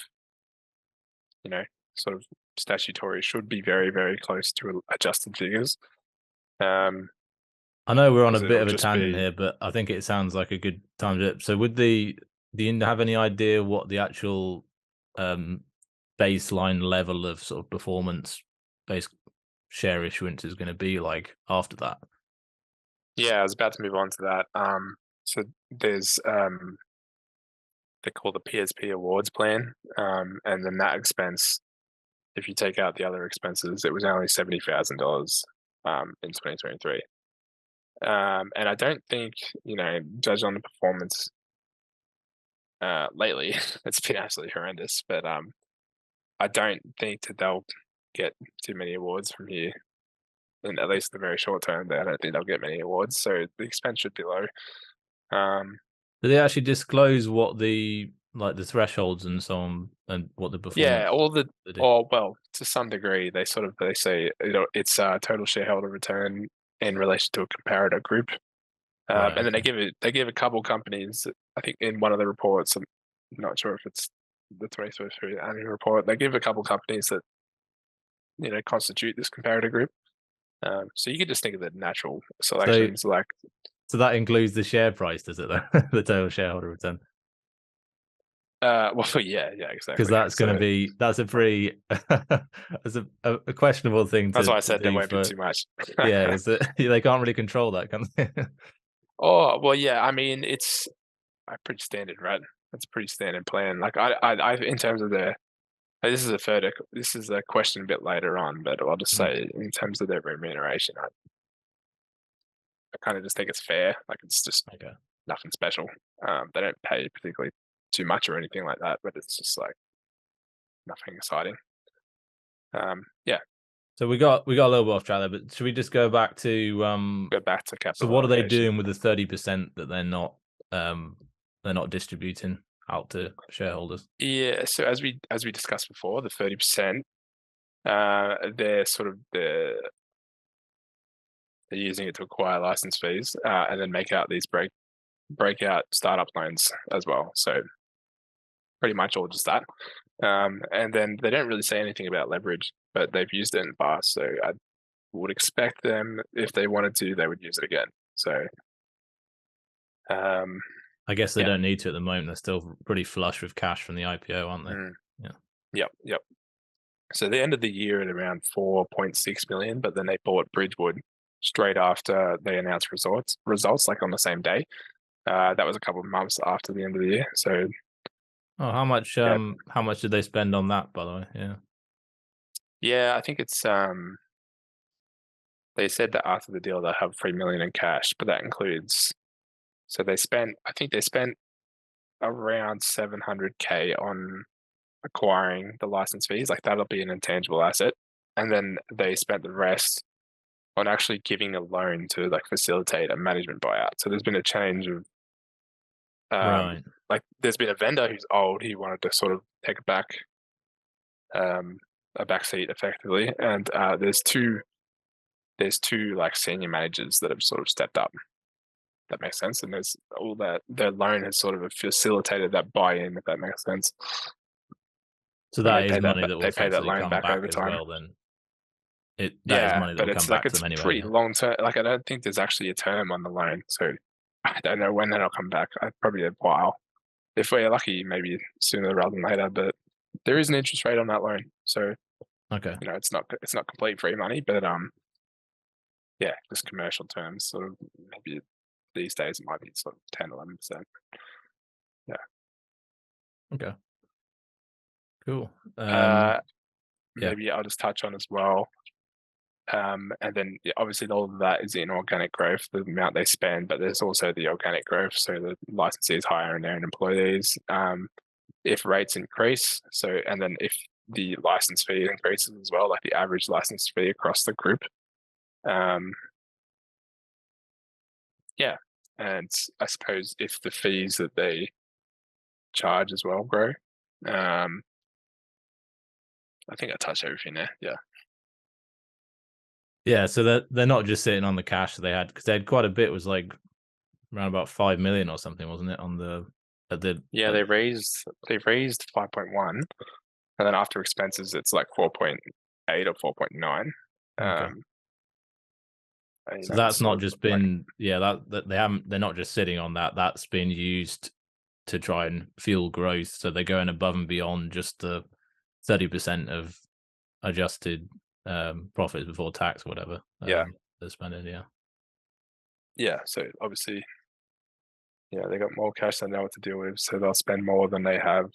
[SPEAKER 2] you know, sort of statutory should be very, very close to adjusted figures.
[SPEAKER 1] I know we're on a
[SPEAKER 2] Because
[SPEAKER 1] bit
[SPEAKER 2] it'll
[SPEAKER 1] of a
[SPEAKER 2] just
[SPEAKER 1] tangent
[SPEAKER 2] be,
[SPEAKER 1] here, but I think it sounds like a good time to. So, do you have any idea what the actual um, baseline level of sort of performance-based share issuance is going to be like after that?
[SPEAKER 2] yeah, I was about to move on to that. So there's they call the PSP awards plan, and then that expense, if you take out the other expenses, it was only $70,000 in 2023. And I don't think, judge on the performance lately, it's been absolutely horrendous. But I don't think that they'll get too many awards from here, in at least the very short term. I don't think they'll get many awards, so the expense should be low. Um,
[SPEAKER 1] Do they actually disclose what the thresholds and so on, and what the
[SPEAKER 2] yeah,
[SPEAKER 1] performance they do?
[SPEAKER 2] or well, to some degree, they say it's total shareholder return in relation to a comparator group.
[SPEAKER 1] Right.
[SPEAKER 2] And then
[SPEAKER 1] Okay.
[SPEAKER 2] they give a couple companies, I think in one of the reports, I'm not sure if it's the 2023 annual report, they give a couple companies that, constitute this comparator group. So you could just think of the natural
[SPEAKER 1] So,
[SPEAKER 2] selections, like,
[SPEAKER 1] that includes the share price, does it? Though the total shareholder return,
[SPEAKER 2] well, yeah,
[SPEAKER 1] because
[SPEAKER 2] exactly.
[SPEAKER 1] that's going to
[SPEAKER 2] So
[SPEAKER 1] be that's a pretty that's a questionable thing
[SPEAKER 2] that's
[SPEAKER 1] to
[SPEAKER 2] why I said there
[SPEAKER 1] do
[SPEAKER 2] won't be
[SPEAKER 1] for.
[SPEAKER 2] too much.
[SPEAKER 1] Yeah, because they can't really control that, can they?
[SPEAKER 2] Oh, well, yeah, I mean, it's pretty standard, right? That's a pretty standard plan. Like in terms of their, this is a question a bit later on, but I'll just
[SPEAKER 1] Mm,
[SPEAKER 2] say in terms of their remuneration, I kind of just think it's fair. Like it's just
[SPEAKER 1] okay.
[SPEAKER 2] nothing special. They don't pay particularly too much or anything like that, but it's just like nothing exciting. Yeah.
[SPEAKER 1] So we got a little bit off track there, but should we just go back to
[SPEAKER 2] Go back to
[SPEAKER 1] so
[SPEAKER 2] capital
[SPEAKER 1] what are they
[SPEAKER 2] allocation.
[SPEAKER 1] doing with the 30% that they're not distributing out to shareholders?
[SPEAKER 2] Yeah. So as we discussed before, the 30%, they're sort of they're using it to acquire license fees, and then make out these breakout startup loans as well. So pretty much all just that. And then they don't really say anything about leverage, but they've used it in the past. So I would expect them, if they wanted to, they would use it again. So
[SPEAKER 1] I guess they
[SPEAKER 2] yeah.
[SPEAKER 1] don't need to at the moment. They're still pretty flush with cash from the IPO, aren't they?
[SPEAKER 2] Mm.
[SPEAKER 1] Yeah.
[SPEAKER 2] Yep. So they ended the year at around 4.6 million, but then they bought Bridgewood straight after they announced results, like on the same day. That was a couple of months after the end of the year. So
[SPEAKER 1] Oh, how much did they spend on that, by the way? Yeah.
[SPEAKER 2] yeah, I think it's they said that after the deal they'll have 3 million in cash, but that includes, so I think they spent around 700K on acquiring the license fees, like that'll be an intangible asset. And then they spent the rest on actually giving a loan to like facilitate a management buyout. So there's been a change of
[SPEAKER 1] Right.
[SPEAKER 2] like there's been a vendor who's old, he wanted to sort of take a back seat effectively. And there's two like senior managers that have sort of stepped up. That makes sense. And there's all that their loan has sort of facilitated that buy-in, if that makes sense.
[SPEAKER 1] So
[SPEAKER 2] And
[SPEAKER 1] that is money that will
[SPEAKER 2] they pay that
[SPEAKER 1] effectively
[SPEAKER 2] loan
[SPEAKER 1] come
[SPEAKER 2] back
[SPEAKER 1] back
[SPEAKER 2] over
[SPEAKER 1] as
[SPEAKER 2] time.
[SPEAKER 1] well. Then that is
[SPEAKER 2] Yeah,
[SPEAKER 1] money that
[SPEAKER 2] but
[SPEAKER 1] will come
[SPEAKER 2] it's like
[SPEAKER 1] back to
[SPEAKER 2] it's
[SPEAKER 1] them anyway.
[SPEAKER 2] pretty
[SPEAKER 1] Yeah.
[SPEAKER 2] long term. Like I don't think there's actually a term on the loan, so I don't know when that'll come back. Probably a while. If we're lucky, maybe sooner rather than later. But there is an interest rate on that loan, so
[SPEAKER 1] Okay.
[SPEAKER 2] it's not complete free money, but yeah, just commercial terms. Sort of maybe these days it might be sort of 10-11%. Yeah.
[SPEAKER 1] Okay. Cool.
[SPEAKER 2] Uh,
[SPEAKER 1] Yeah.
[SPEAKER 2] maybe I'll just touch on as well. And then obviously all of that is in organic growth, the amount they spend, but there's also the organic growth. So the licensees hiring their own employees. If rates increase, and then if the license fee increases as well, like the average license fee across the group. Yeah. And I suppose if the fees that they charge as well grow. I think I touched everything there. Yeah.
[SPEAKER 1] Yeah. So they're not just sitting on the cash that they had, because they had quite a bit. It was like around about 5 million or something, wasn't it?
[SPEAKER 2] Yeah, they raised 5.1, and then after expenses it's like 4.8 or 4.9.
[SPEAKER 1] Okay. So
[SPEAKER 2] It's
[SPEAKER 1] that's
[SPEAKER 2] sort
[SPEAKER 1] not
[SPEAKER 2] of
[SPEAKER 1] just
[SPEAKER 2] like,
[SPEAKER 1] been they're not just sitting on that. That's been used to try and fuel growth. So they're going above and beyond just the 30% of adjusted profits before tax or whatever.
[SPEAKER 2] yeah.
[SPEAKER 1] They're spending. Yeah.
[SPEAKER 2] Yeah, so obviously, they got more cash than they know what to deal with, so they'll spend more than they have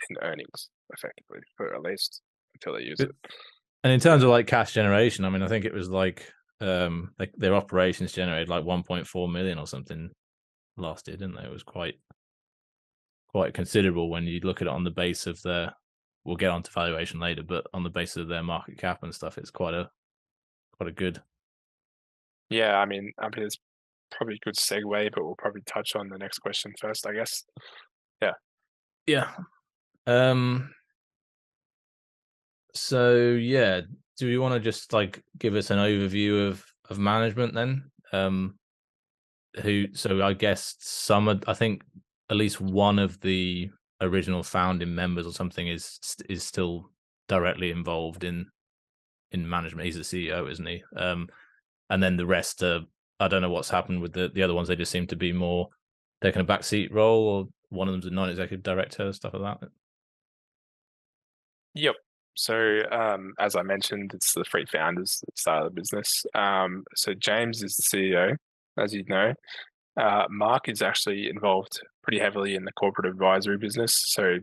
[SPEAKER 2] in earnings, effectively, for at least until they use it.
[SPEAKER 1] And in terms of like cash generation, I mean, I think it was like their operations generated like 1.4 million or something last year, didn't they? It was quite considerable when you look at it on the base of their. We'll get onto valuation later, but on the basis of their market cap and stuff, it's quite a good.
[SPEAKER 2] Yeah, I mean, it's probably a good segue, but we'll probably touch on the next question first, I guess. Yeah.
[SPEAKER 1] Yeah. So yeah, do you want to just like give us an overview of management then? So I guess I think at least one of the original founding members or something is still directly involved in management. He's the CEO, isn't he? And then the rest, I don't know what's happened with the other ones. They just seem to be more taking a backseat role, or one of them's a non-executive director, stuff like that.
[SPEAKER 2] Yep. So, as I mentioned, it's the three founders that started the business. So James is the CEO, as you know. Mark is actually involved pretty heavily in the corporate advisory business. So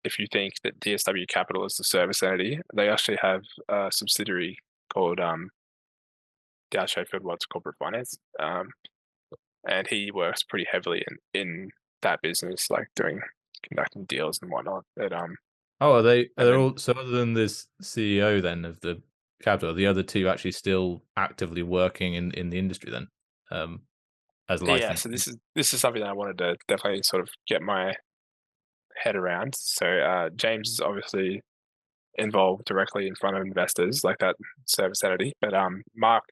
[SPEAKER 2] if you think that DSW Capital is the service entity, they actually have a subsidiary called Dow Sheffield Watts Corporate Finance. And he works pretty heavily in that business, like conducting deals and whatnot.
[SPEAKER 1] Oh, are they?
[SPEAKER 2] And
[SPEAKER 1] They're
[SPEAKER 2] then
[SPEAKER 1] all so. Other than this CEO, then of the capital, are the other two actually still actively working in the industry then, as
[SPEAKER 2] yeah,
[SPEAKER 1] licensed?
[SPEAKER 2] so this is something that I wanted to definitely sort of get my head around. So James is obviously involved directly in front of investors like that service entity, but Mark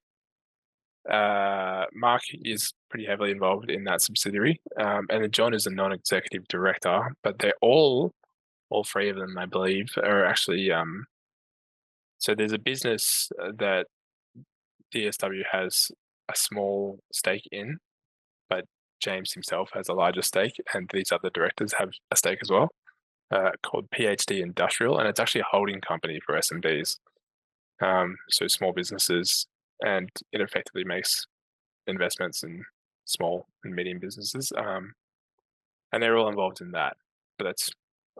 [SPEAKER 2] is pretty heavily involved in that subsidiary, and then John is a non-executive director. But they're all three of them, I believe, are actually. So there's a business that DSW has a small stake in, but James himself has a larger stake, and these other directors have a stake as well, called PhD Industrial, and it's actually a holding company for SMBs, so small businesses, and it effectively makes investments in small and medium businesses, and they're all involved in that. But that's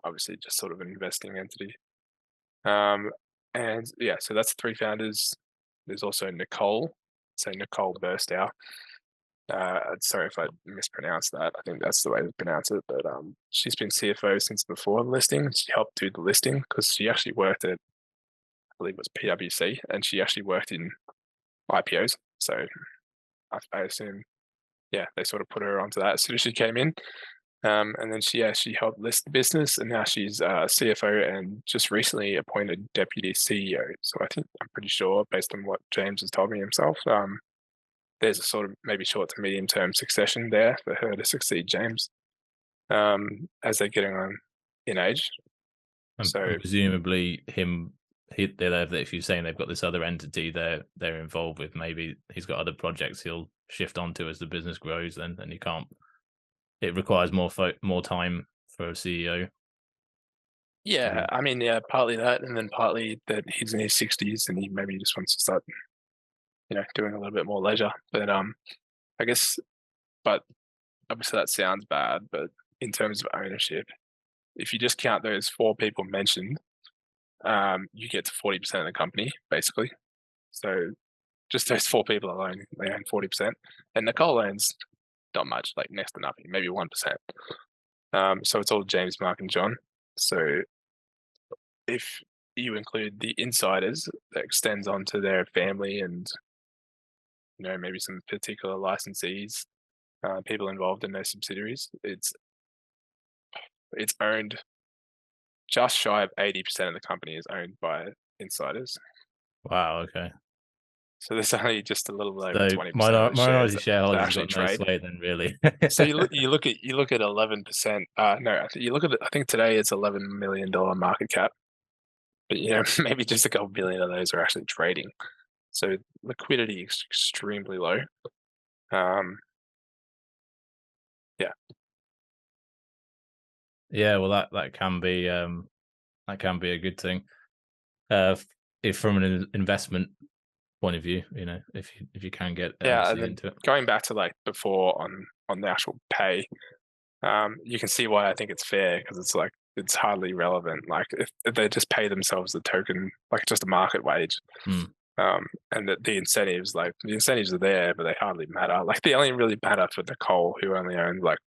[SPEAKER 2] obviously just sort of an investing entity. Um, and yeah, so that's three founders. There's also Nicole, so Nicole Burstow. Sorry if I mispronounced that. I think that's the way to pronounce it. But she's been CFO since before the listing. She helped do the listing because she actually worked at, I believe it was PwC, and she actually worked in IPOs. So I assume, yeah, they sort of put her onto that as soon as she came in. And then she helped list the business, and now she's CFO and just recently appointed deputy CEO. So I'm pretty sure, based on what James has told me himself, there's a sort of maybe short to medium term succession there for her to succeed James, as they're getting on in age. So
[SPEAKER 1] And presumably if you're saying they've got this other entity they're involved with, maybe he's got other projects he'll shift onto as the business grows. Then and you can't. It requires more time for a CEO to
[SPEAKER 2] yeah,
[SPEAKER 1] be.
[SPEAKER 2] I mean, yeah, partly that, and then partly that he's in his 60s and he maybe just wants to start, doing a little bit more leisure. But I guess, but obviously that sounds bad, but in terms of ownership, if you just count those four people mentioned, you get to 40% of the company, basically. So just those four people alone, they own 40%. And Nicole owns not much, like next to nothing, maybe 1%. So it's all James, Mark, and John. So if you include the insiders, that extends onto their family and maybe some particular licensees, people involved in their subsidiaries. It's owned just shy of 80% of the company is owned by insiders.
[SPEAKER 1] Wow. Okay.
[SPEAKER 2] So there's only just a little over
[SPEAKER 1] So
[SPEAKER 2] 20% of the shares
[SPEAKER 1] minority
[SPEAKER 2] that
[SPEAKER 1] shareholders have
[SPEAKER 2] actually
[SPEAKER 1] got no
[SPEAKER 2] trade.
[SPEAKER 1] sway then, really.
[SPEAKER 2] So you look at 11%. No, you look at I think today it's $11 million market cap, but maybe just a couple billion of those are actually trading. So liquidity is extremely low. Um, yeah,
[SPEAKER 1] Yeah. Well, that can be a good thing. If from an investment point of view, if you can get
[SPEAKER 2] yeah, and
[SPEAKER 1] LPs
[SPEAKER 2] then
[SPEAKER 1] into it.
[SPEAKER 2] going back to like before on the actual pay, you can see why I think it's fair because it's like it's hardly relevant. Like if they just pay themselves the token, like just a market wage,
[SPEAKER 1] Mm.
[SPEAKER 2] and the incentives, like the incentives are there, but they hardly matter. Like they only really matter for Nicole, who only owns like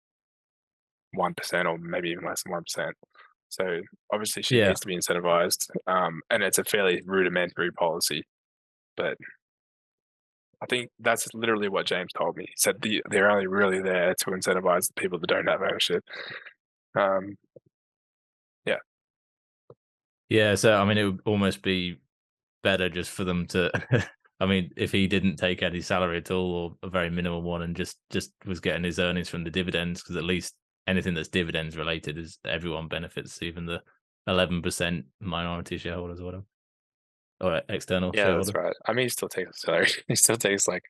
[SPEAKER 2] 1% or maybe even less than 1%. So obviously she
[SPEAKER 1] Yeah.
[SPEAKER 2] needs to be incentivized, and it's a fairly rudimentary policy. But I think that's literally what James told me. He said they're only really there to incentivize the people that don't have ownership. Um, yeah,
[SPEAKER 1] Yeah. So I mean, it would almost be better just for them to. I mean, if he didn't take any salary at all, or a very minimal one, and just was getting his earnings from the dividends, because at least anything that's dividends related is everyone benefits, even the 11% minority shareholders or whatever, or external
[SPEAKER 2] yeah, that's
[SPEAKER 1] shareholder.
[SPEAKER 2] right. I mean, he still takes a salary. He still takes like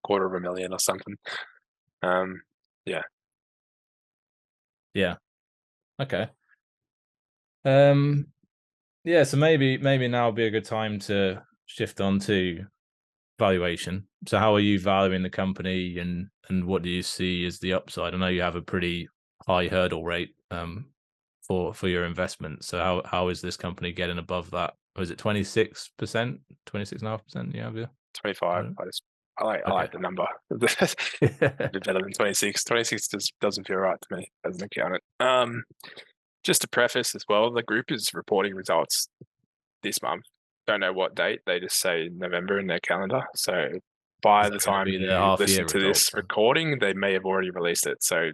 [SPEAKER 2] $250,000 or something. Um, yeah,
[SPEAKER 1] Yeah. Okay. Um. Yeah. So maybe now would be a good time to shift on to valuation. So how are you valuing the company, and what do you see as the upside? I know you have a pretty high hurdle rate for your investment. So how is this company getting above that? Was it 26%, 26.5%? Yeah, yeah.
[SPEAKER 2] 25. I
[SPEAKER 1] Okay.
[SPEAKER 2] like the number. A bit better than 26. 26 just doesn't feel right to me as an accountant. Just to preface as well, the group is reporting results this month. Don't know what date. They just say November in their calendar. So by
[SPEAKER 1] Is
[SPEAKER 2] the
[SPEAKER 1] that going to
[SPEAKER 2] time
[SPEAKER 1] be their
[SPEAKER 2] you
[SPEAKER 1] half-year
[SPEAKER 2] listen to
[SPEAKER 1] results
[SPEAKER 2] this
[SPEAKER 1] then?
[SPEAKER 2] recording, they may have already released it. So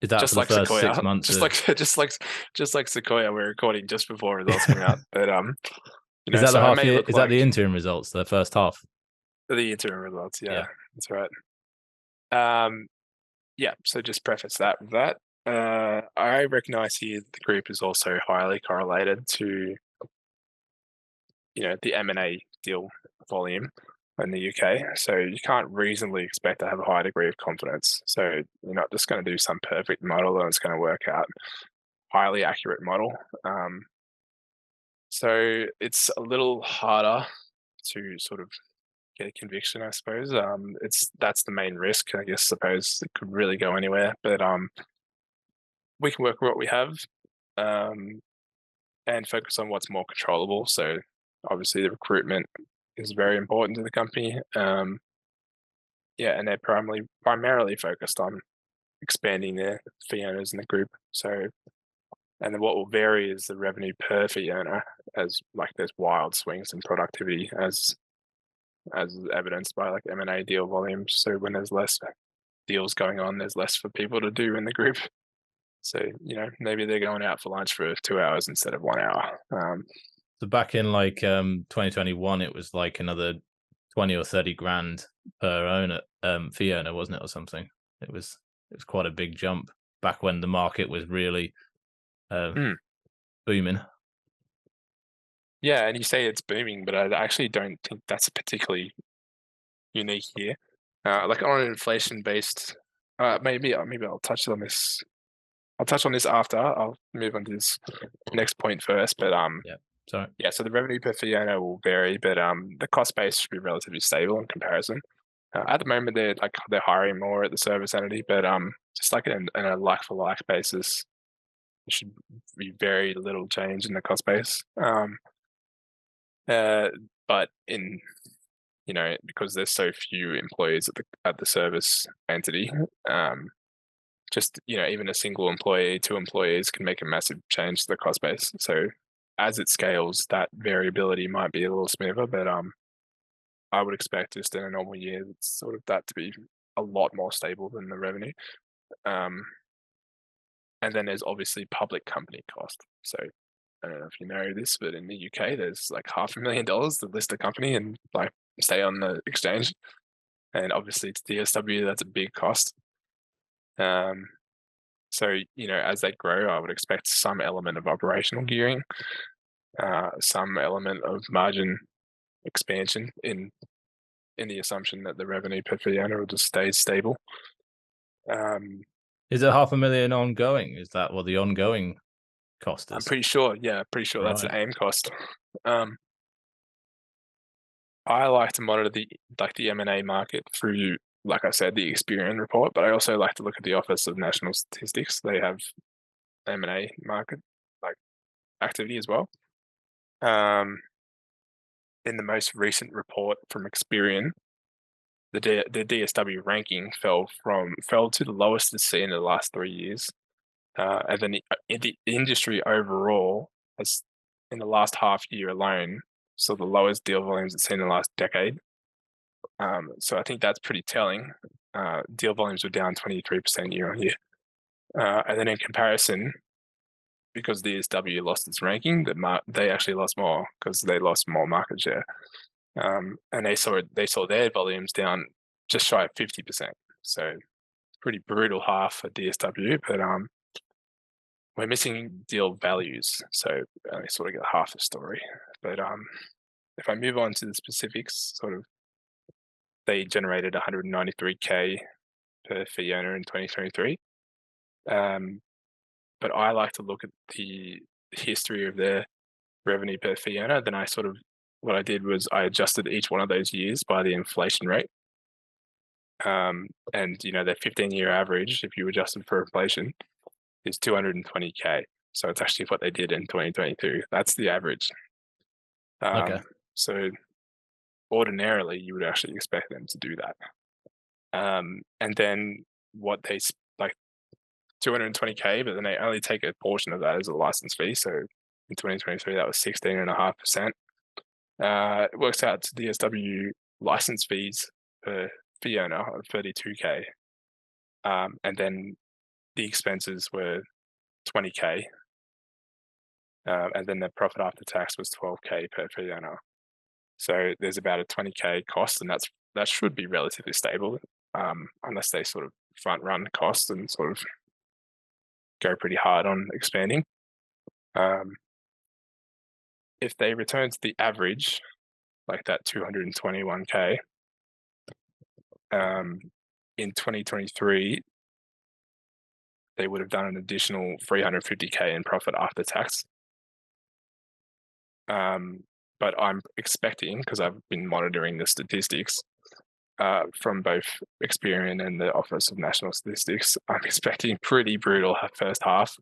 [SPEAKER 1] Is that for
[SPEAKER 2] just
[SPEAKER 1] the
[SPEAKER 2] like
[SPEAKER 1] first 6
[SPEAKER 2] Sequoia,
[SPEAKER 1] months
[SPEAKER 2] just
[SPEAKER 1] of?
[SPEAKER 2] like just like Sequoia, we're recording just before results come out. But
[SPEAKER 1] Is that the
[SPEAKER 2] so it
[SPEAKER 1] half
[SPEAKER 2] may
[SPEAKER 1] year?
[SPEAKER 2] look
[SPEAKER 1] Is that
[SPEAKER 2] like
[SPEAKER 1] the interim results, the first half?
[SPEAKER 2] the interim results. Yeah,
[SPEAKER 1] Yeah.
[SPEAKER 2] that's right. Yeah. So just preface that with that. I recognise here that the group is also highly correlated to the M&A deal volume in the UK. So you can't reasonably expect to have a high degree of confidence. So you're not just going to do some perfect model and it's going to work out. Highly accurate model. So it's a little harder to sort of get a conviction, I suppose. That's the main risk, I guess. Suppose it could really go anywhere, but we can work with what we have, um, and focus on what's more controllable. So obviously, the recruitment is very important to the company. Yeah, and they're primarily focused on expanding their fee owners in the group. So, and then what will vary is the revenue per fee owner, as like there's wild swings in productivity as evidenced by like M&A deal volumes. So when there's less deals going on, there's less for people to do in the group. So, maybe they're going out for lunch for 2 hours instead of 1 hour.
[SPEAKER 1] So back in like 2021, it was like another 20 or 30 grand per owner, fee owner, wasn't it, or something? It was quite a big jump back when the market was really
[SPEAKER 2] Mm.
[SPEAKER 1] booming.
[SPEAKER 2] Yeah, and you say it's booming, but I actually don't think that's particularly unique here. Like on an inflation-based, maybe I'll touch on this. I'll touch on this after. I'll move on to this next point first. But
[SPEAKER 1] Yeah. Sorry.
[SPEAKER 2] yeah. So the revenue per fee owner will vary, but the cost base should be relatively stable in comparison. At the moment, they're hiring more at the service entity, but just like in a like for like basis, there should be very little change in the cost base. Uh, but because there's so few employees at the service entity, just even a single employee, two employees can make a massive change to the cost base. So as it scales, that variability might be a little smoother, but I would expect just in a normal year, it's sort of that to be a lot more stable than the revenue. Um, and then there's obviously public company cost. So I don't know if you know this, but in the UK, there's like $500,000 to list a company and like stay on the exchange. And obviously, to DSW, that's a big cost. So as they grow, I would expect some element of operational gearing, some element of margin expansion in the assumption that the revenue per fee owner will just stay stable.
[SPEAKER 1] Is it 500,000 ongoing? Is that what the ongoing cost
[SPEAKER 2] I'm
[SPEAKER 1] is?
[SPEAKER 2] pretty sure, yeah, that's
[SPEAKER 1] Right.
[SPEAKER 2] the AIM cost. I like to monitor the M&A market through, like I said, the Experian report, but I also like to look at the Office of National Statistics. They have M&A market like activity as well. In the most recent report from Experian, the DSW ranking fell to the lowest it's seen in the last 3 years, and then the industry overall has, in the last half year alone, saw the lowest deal volumes it's seen in the last decade. So I think that's pretty telling. Deal volumes were down 23% year on year, and then in comparison, because DSW lost its ranking, they actually lost more because they lost more market share. And they saw their volumes down just shy of 50%. So pretty brutal half for DSW, but we're missing deal values, so I only sort of get half the story. But if I move on to the specifics, sort of they generated 193K per fee owner in 2023. But I like to look at the history of their revenue per fee owner. Then what I did was I adjusted each one of those years by the inflation rate. And their 15-year average, if you adjusted for inflation, is 220K. So it's actually what they did in 2022. That's the average.
[SPEAKER 1] Okay.
[SPEAKER 2] So ordinarily, you would actually expect them to do that. And then what they like 220K, but then they only take a portion of that as a license fee. So in 2023, that was 16.5%. It works out to DSW license fees per fee owner of 32K. And then the expenses were 20K. And then the profit after tax was 12K per fee owner. So there's about a 20K cost, and that should be relatively stable, unless they sort of front run costs and sort of go pretty hard on expanding. If they return to the average, like that 221K, in 2023, they would have done an additional 350K in profit after tax. But I'm expecting, because I've been monitoring the statistics from both Experian and the Office of National Statistics, I'm expecting pretty brutal first half,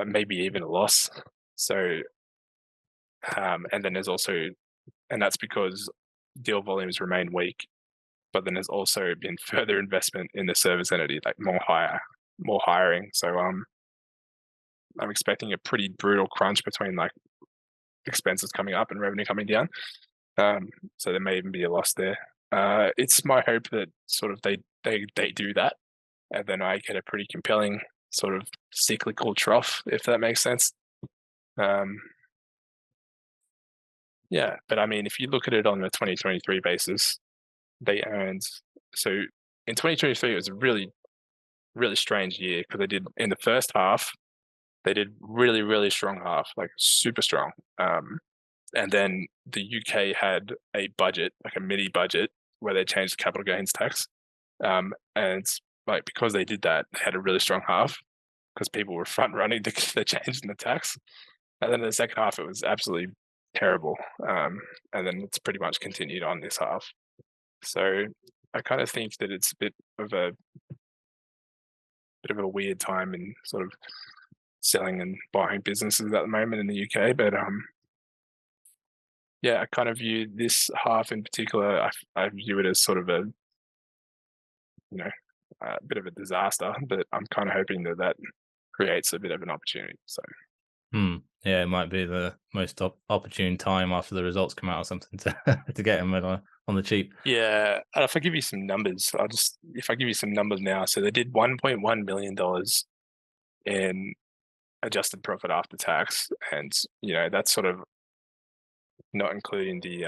[SPEAKER 2] maybe even a loss. So, and then there's also, and that's because deal volumes remain weak, but then there's also been further investment in the service entity, like more hiring. So I'm expecting a pretty brutal crunch between like expenses coming up and revenue coming down. So there may even be a loss there. It's my hope that sort of they do that, and then I get a pretty compelling sort of cyclical trough, if that makes sense. Yeah, but I mean, if you look at it on a 2023 basis, they earned, so in 2023 it was a really, really strange year, because they did, in the first half, they did really, really strong half, like super strong. And then the UK had a budget, like a mini budget, where they changed the capital gains tax. And like, because they did that, they had a really strong half, because people were front running the change in the tax. And then in the second half, it was absolutely terrible. And then it's pretty much continued on this half. So I kind of think that it's a bit of a weird time in sort of selling and buying businesses at the moment in the UK. But yeah, I kind of view this half in particular, I view it as sort of a, a bit of a disaster, but I'm kind of hoping that creates a bit of an opportunity. So
[SPEAKER 1] yeah, it might be the most opportune time after the results come out or something to get them on the cheap.
[SPEAKER 2] yeah, and if I give you some numbers, if I give you some numbers now, so they did $1.1 million in adjusted profit after tax, and that's sort of not including the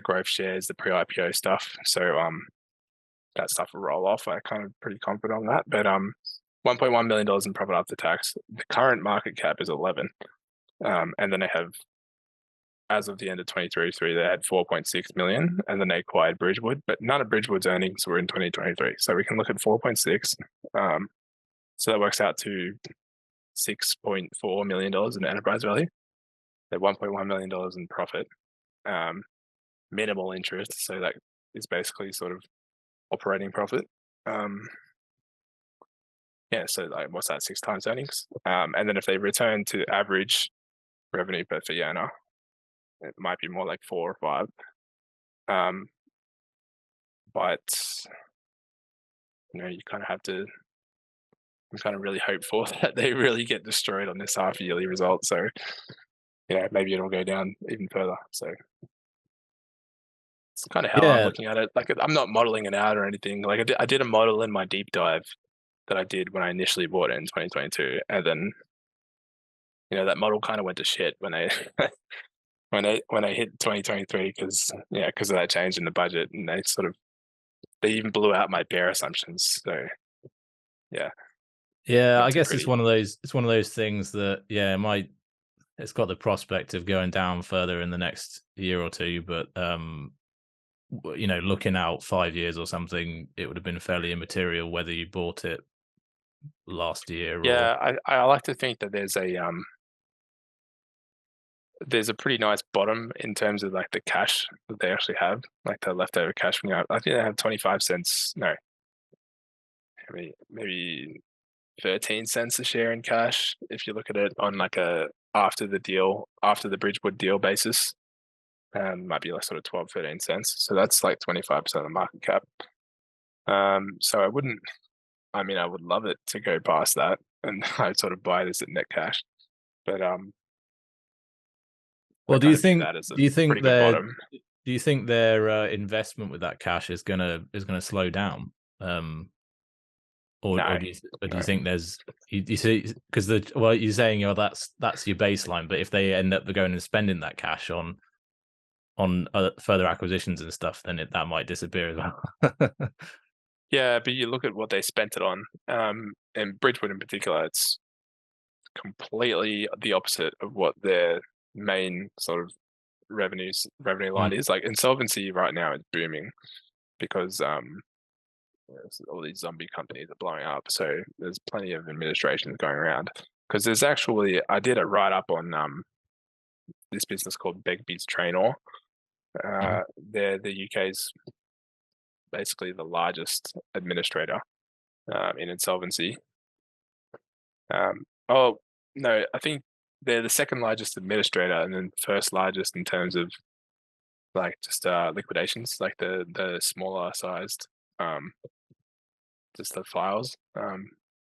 [SPEAKER 2] growth shares, the pre-IPO stuff. So that stuff will roll off. I'm kind of pretty confident on that. But $1.1 million in profit after tax. The current market cap is 11, and then they have, as of the end of 2023, they had 4.6 million, and then they acquired Bridgewood. But none of Bridgewood's earnings were in 2023, so we can look at 4.6. So that works out to $6.4 million in enterprise value. They're $1.1 million in profit, minimal interest. So that is basically sort of operating profit. Yeah, so like, what's that, 6 times earnings? And then if they return to average revenue per fee owner, it might be more like 4 or 5. But you kind of have to, I'm kind of really hopeful that they really get destroyed on this half yearly result. So, maybe it'll go down even further. So it's kind of how I'm looking at it. Like, I'm not modeling it out or anything. Like I did a model in my deep dive that I did when I initially bought it in 2022. And then, that model kind of went to shit when I when I hit 2023, because of that change in the budget, and they even blew out my bear assumptions. So
[SPEAKER 1] yeah, I guess it's one of those things that it's got the prospect of going down further in the next year or two, but looking out 5 years or something, it would have been fairly immaterial whether you bought it last year or
[SPEAKER 2] I like to think that there's a pretty nice bottom in terms of like the cash that they actually have, like the leftover cash from I think they have 25 cents. No, maybe 13 cents a share in cash. If you look at it on like after the Bridgewood deal basis, might be like sort of 12, 13 cents. So that's like 25% of the market cap. So I wouldn't I mean, I would love it to go past that, and I sort of buy this at net cash, but I
[SPEAKER 1] Well,
[SPEAKER 2] kind of view that as a
[SPEAKER 1] do you think
[SPEAKER 2] pretty good
[SPEAKER 1] their
[SPEAKER 2] bottom.
[SPEAKER 1] investment with that cash is gonna slow down?
[SPEAKER 2] No,
[SPEAKER 1] Or do you
[SPEAKER 2] no.
[SPEAKER 1] think there's you see, because you're saying, that's your baseline, but if they end up going and spending that cash on further acquisitions and stuff, then that might disappear as well.
[SPEAKER 2] Yeah, but you look at what they spent it on, and Bridgewood in particular, it's completely the opposite of what their main sort of revenue line
[SPEAKER 1] Mm.
[SPEAKER 2] is. Like Insolvency right now is booming because all these zombie companies are blowing up, so there's plenty of administrations going around. Because there's actually, I did a write up on this business called Begbie's Trainor.
[SPEAKER 1] Mhm.
[SPEAKER 2] They're the UK's basically the largest administrator in insolvency. Oh no, I think they're the second largest administrator, and then first largest in terms of like just liquidations, like the smaller sized, just the files. What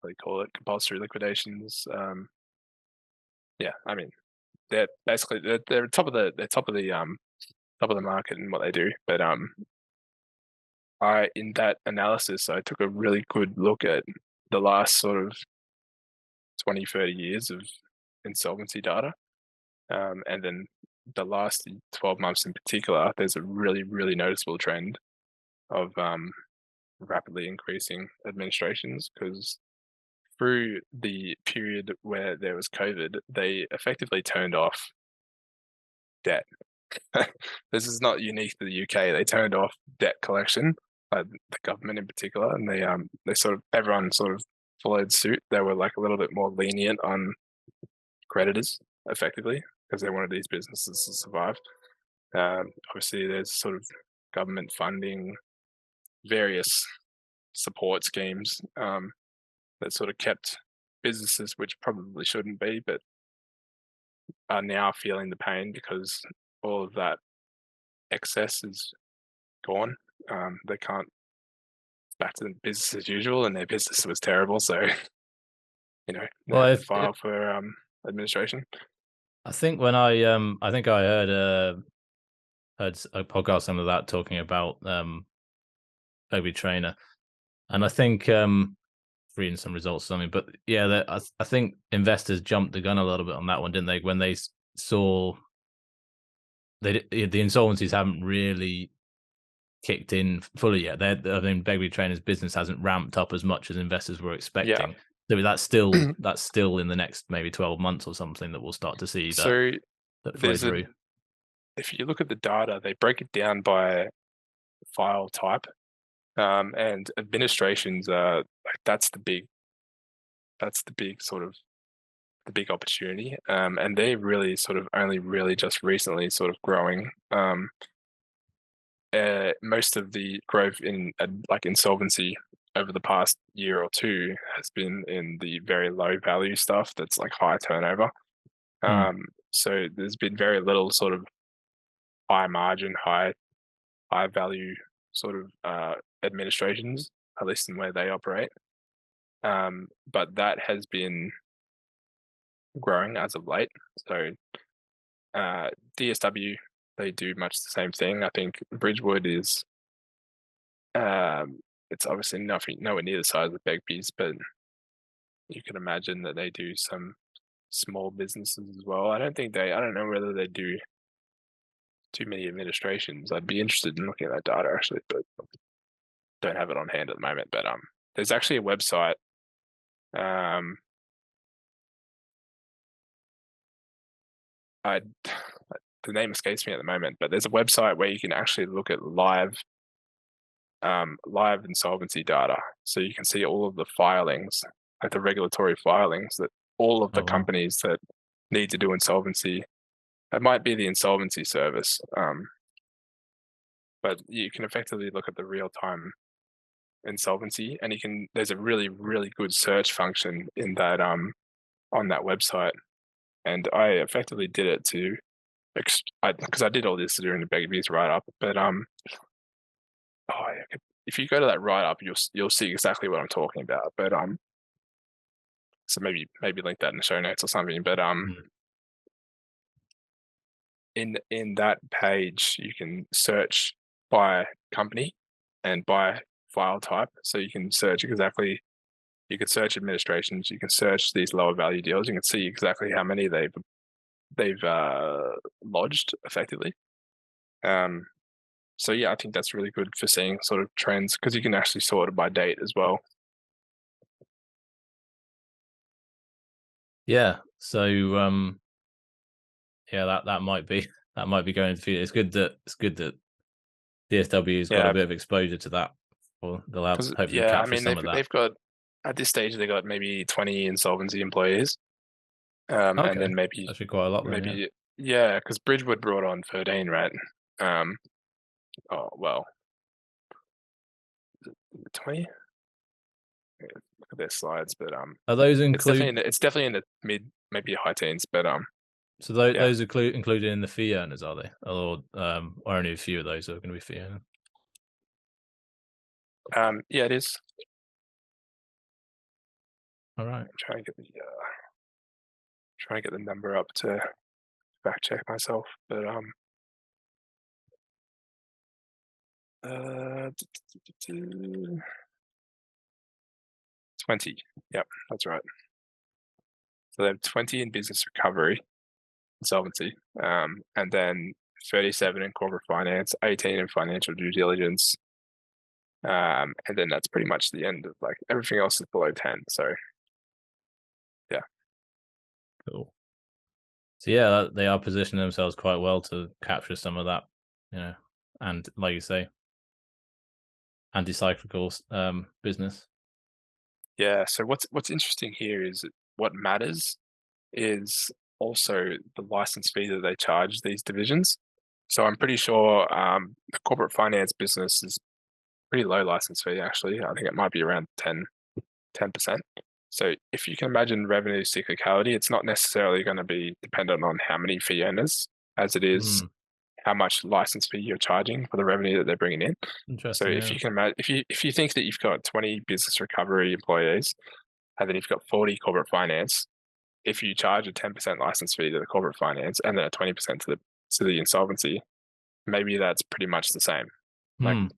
[SPEAKER 2] do you call it? Compulsory liquidations. Yeah, I mean they're basically they're top of the market in what they do. But I in that analysis I took a really good look at the last sort of 20, 30 years of insolvency data. And then the last 12 months in particular, there's a really, really noticeable trend of rapidly increasing administrations because through the period where there was COVID, they effectively turned off debt. This is not unique to the UK. They turned off debt collection, the government in particular, and they sort of everyone sort of followed suit. They were like a little bit more lenient on creditors, effectively, because they wanted these businesses to survive. Obviously, there's sort of government funding, various support schemes that sort of kept businesses which probably shouldn't be, but are now feeling the pain because all of that excess is gone. They can't back to business as usual, and their business was terrible. So they
[SPEAKER 1] Well,
[SPEAKER 2] have to
[SPEAKER 1] if
[SPEAKER 2] file for administration.
[SPEAKER 1] I think I think I heard a podcast some of that talking about Obi Trainer, and I think reading some results or something. But yeah, I think investors jumped the gun a little bit on that one, didn't they? When they saw the insolvencies haven't really kicked in fully yet. I mean, Begbie Trainer's business hasn't ramped up as much as investors were
[SPEAKER 2] Yeah.
[SPEAKER 1] expecting. So that's still in the next maybe 12 months or something that we'll start to see
[SPEAKER 2] So
[SPEAKER 1] that flow
[SPEAKER 2] there's a
[SPEAKER 1] through.
[SPEAKER 2] if you look at the data, they break it down by file type, and administrations are like that's the big sort of the big opportunity, and they're really sort of only really just recently sort of growing. Most of the growth in like insolvency over the past year or two has been in the very low value stuff that's like high turnover.
[SPEAKER 1] Mm.
[SPEAKER 2] So there's been very little sort of high margin, high value sort of administrations, at least in where they operate. But that has been growing as of late. So DSW, they do much the same thing. I think Bridgewood is it's obviously nothing nowhere near the size of Begbie's, but you can imagine that they do some small businesses as well. I don't know whether they do too many administrations. I'd be interested in looking at that data actually, but don't have it on hand at the moment. But there's actually a website. I the name escapes me at the moment, but there's a website where you can actually look at live insolvency data. So you can see all of the filings, like the regulatory filings that all of the
[SPEAKER 1] Oh wow.
[SPEAKER 2] companies that need to do insolvency. It might be the insolvency service, but you can effectively look at the real time insolvency, and there's a really really good search function in that on that website, and I effectively did it to because I did all this during the Begbie's write up, but oh, if you go to that write up, you'll see exactly what I'm talking about. But so maybe link that in the show notes or something. But in that page, you can search by company and by file type. So you can search exactly. You can search administrations. You can search these lower value deals. You can see exactly how many they've lodged effectively. So yeah, I think that's really good for seeing sort of trends because you can actually sort it by date as well.
[SPEAKER 1] Yeah. So yeah, that might be going for you. It's good that DSW's got a
[SPEAKER 2] Yeah,
[SPEAKER 1] bit of exposure to that, or they'll
[SPEAKER 2] because
[SPEAKER 1] hopefully
[SPEAKER 2] yeah, I
[SPEAKER 1] capture
[SPEAKER 2] mean
[SPEAKER 1] some of that.
[SPEAKER 2] they've got at this stage they got maybe 20 insolvency employees, and
[SPEAKER 1] Okay,
[SPEAKER 2] then
[SPEAKER 1] actually quite a lot then. Yeah.
[SPEAKER 2] yeah, because Bridgewood brought on 13, right? Oh well, 20. Look at their slides, but
[SPEAKER 1] Are those
[SPEAKER 2] it's definitely
[SPEAKER 1] include?
[SPEAKER 2] it's definitely in the mid, maybe high teens, but
[SPEAKER 1] So
[SPEAKER 2] yeah,
[SPEAKER 1] those included in the fee earners, are they? Or only a few of those are going to be fee earners?
[SPEAKER 2] yeah, it is.
[SPEAKER 1] All right.
[SPEAKER 2] I'm trying to get the number up to fact check myself, but uh, 20. Yep, that's right. So they have 20 in business recovery, insolvency, and then 37 in corporate finance, 18 in financial due diligence, and then that's pretty much the end of like everything else is below 10. So yeah,
[SPEAKER 1] Cool. So yeah, they are positioning themselves quite well to capture some of that, and like you say, anti-cyclical business.
[SPEAKER 2] yeah. So what's interesting here is what matters is also the license fee that they charge these divisions. So I'm pretty sure the corporate finance business is pretty low license fee actually. I think it might be around 10%. So if you can imagine revenue cyclicality, it's not necessarily going to be dependent on how many fee earners as it is how much license fee you're charging for the revenue that they're bringing in. So
[SPEAKER 1] Interesting.
[SPEAKER 2] if
[SPEAKER 1] Yeah.
[SPEAKER 2] you can imagine, if you think that you've got 20 business recovery employees and then you've got 40 corporate finance, if you charge a 10% license fee to the corporate finance and then a 20% to the insolvency, maybe that's pretty much the same. Like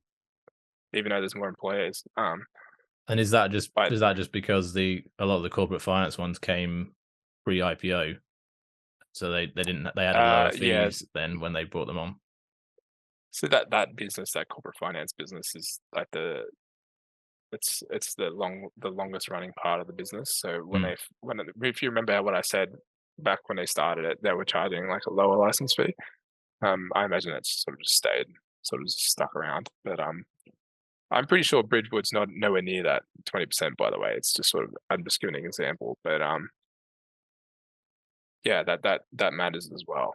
[SPEAKER 2] even though there's more employees.
[SPEAKER 1] And is that just
[SPEAKER 2] But
[SPEAKER 1] because a lot of the corporate finance ones came pre-IPO, so they had a lower
[SPEAKER 2] yeah,
[SPEAKER 1] fees than when they brought them on?
[SPEAKER 2] so that business, that corporate finance business, is like it's the longest running part of the business. So if you remember what I said back when they started it, they were charging like a lower license fee. I imagine it's sort of just stayed, sort of just stuck around. But I'm pretty sure Bridgewood's not nowhere near that 20%. By the way, it's just sort of I'm just giving an example. But yeah, that matters as well.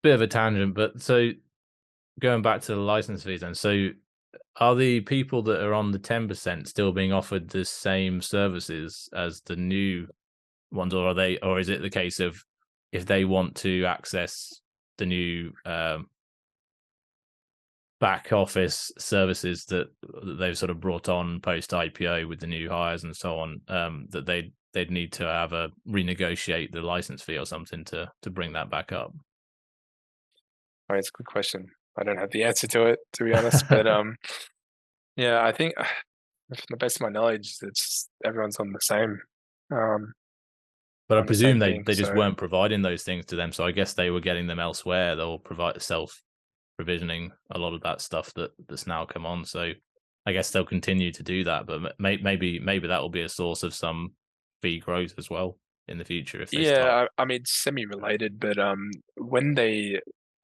[SPEAKER 1] Bit of a tangent, but so going back to the license fees, then, so are the people that are on the 10% still being offered the same services as the new ones, or or is it the case of if they want to access the new back office services that they've sort of brought on post IPO with the new hires and so on, that they'd need to have a renegotiate the license fee or something to bring that back up?
[SPEAKER 2] Oh, it's a good question. I don't have the answer to it, to be honest. But yeah, I think, from the best of my knowledge, it's everyone's
[SPEAKER 1] But I
[SPEAKER 2] on the same
[SPEAKER 1] presume
[SPEAKER 2] thing.
[SPEAKER 1] they just
[SPEAKER 2] So
[SPEAKER 1] weren't providing those things to them, so I guess they were getting them elsewhere. They'll provide self-provisioning a lot of that stuff that's now come on. So I guess they'll continue to do that, but maybe that will be a source of some fee growth as well in the future if they start.
[SPEAKER 2] yeah, I mean, semi-related, but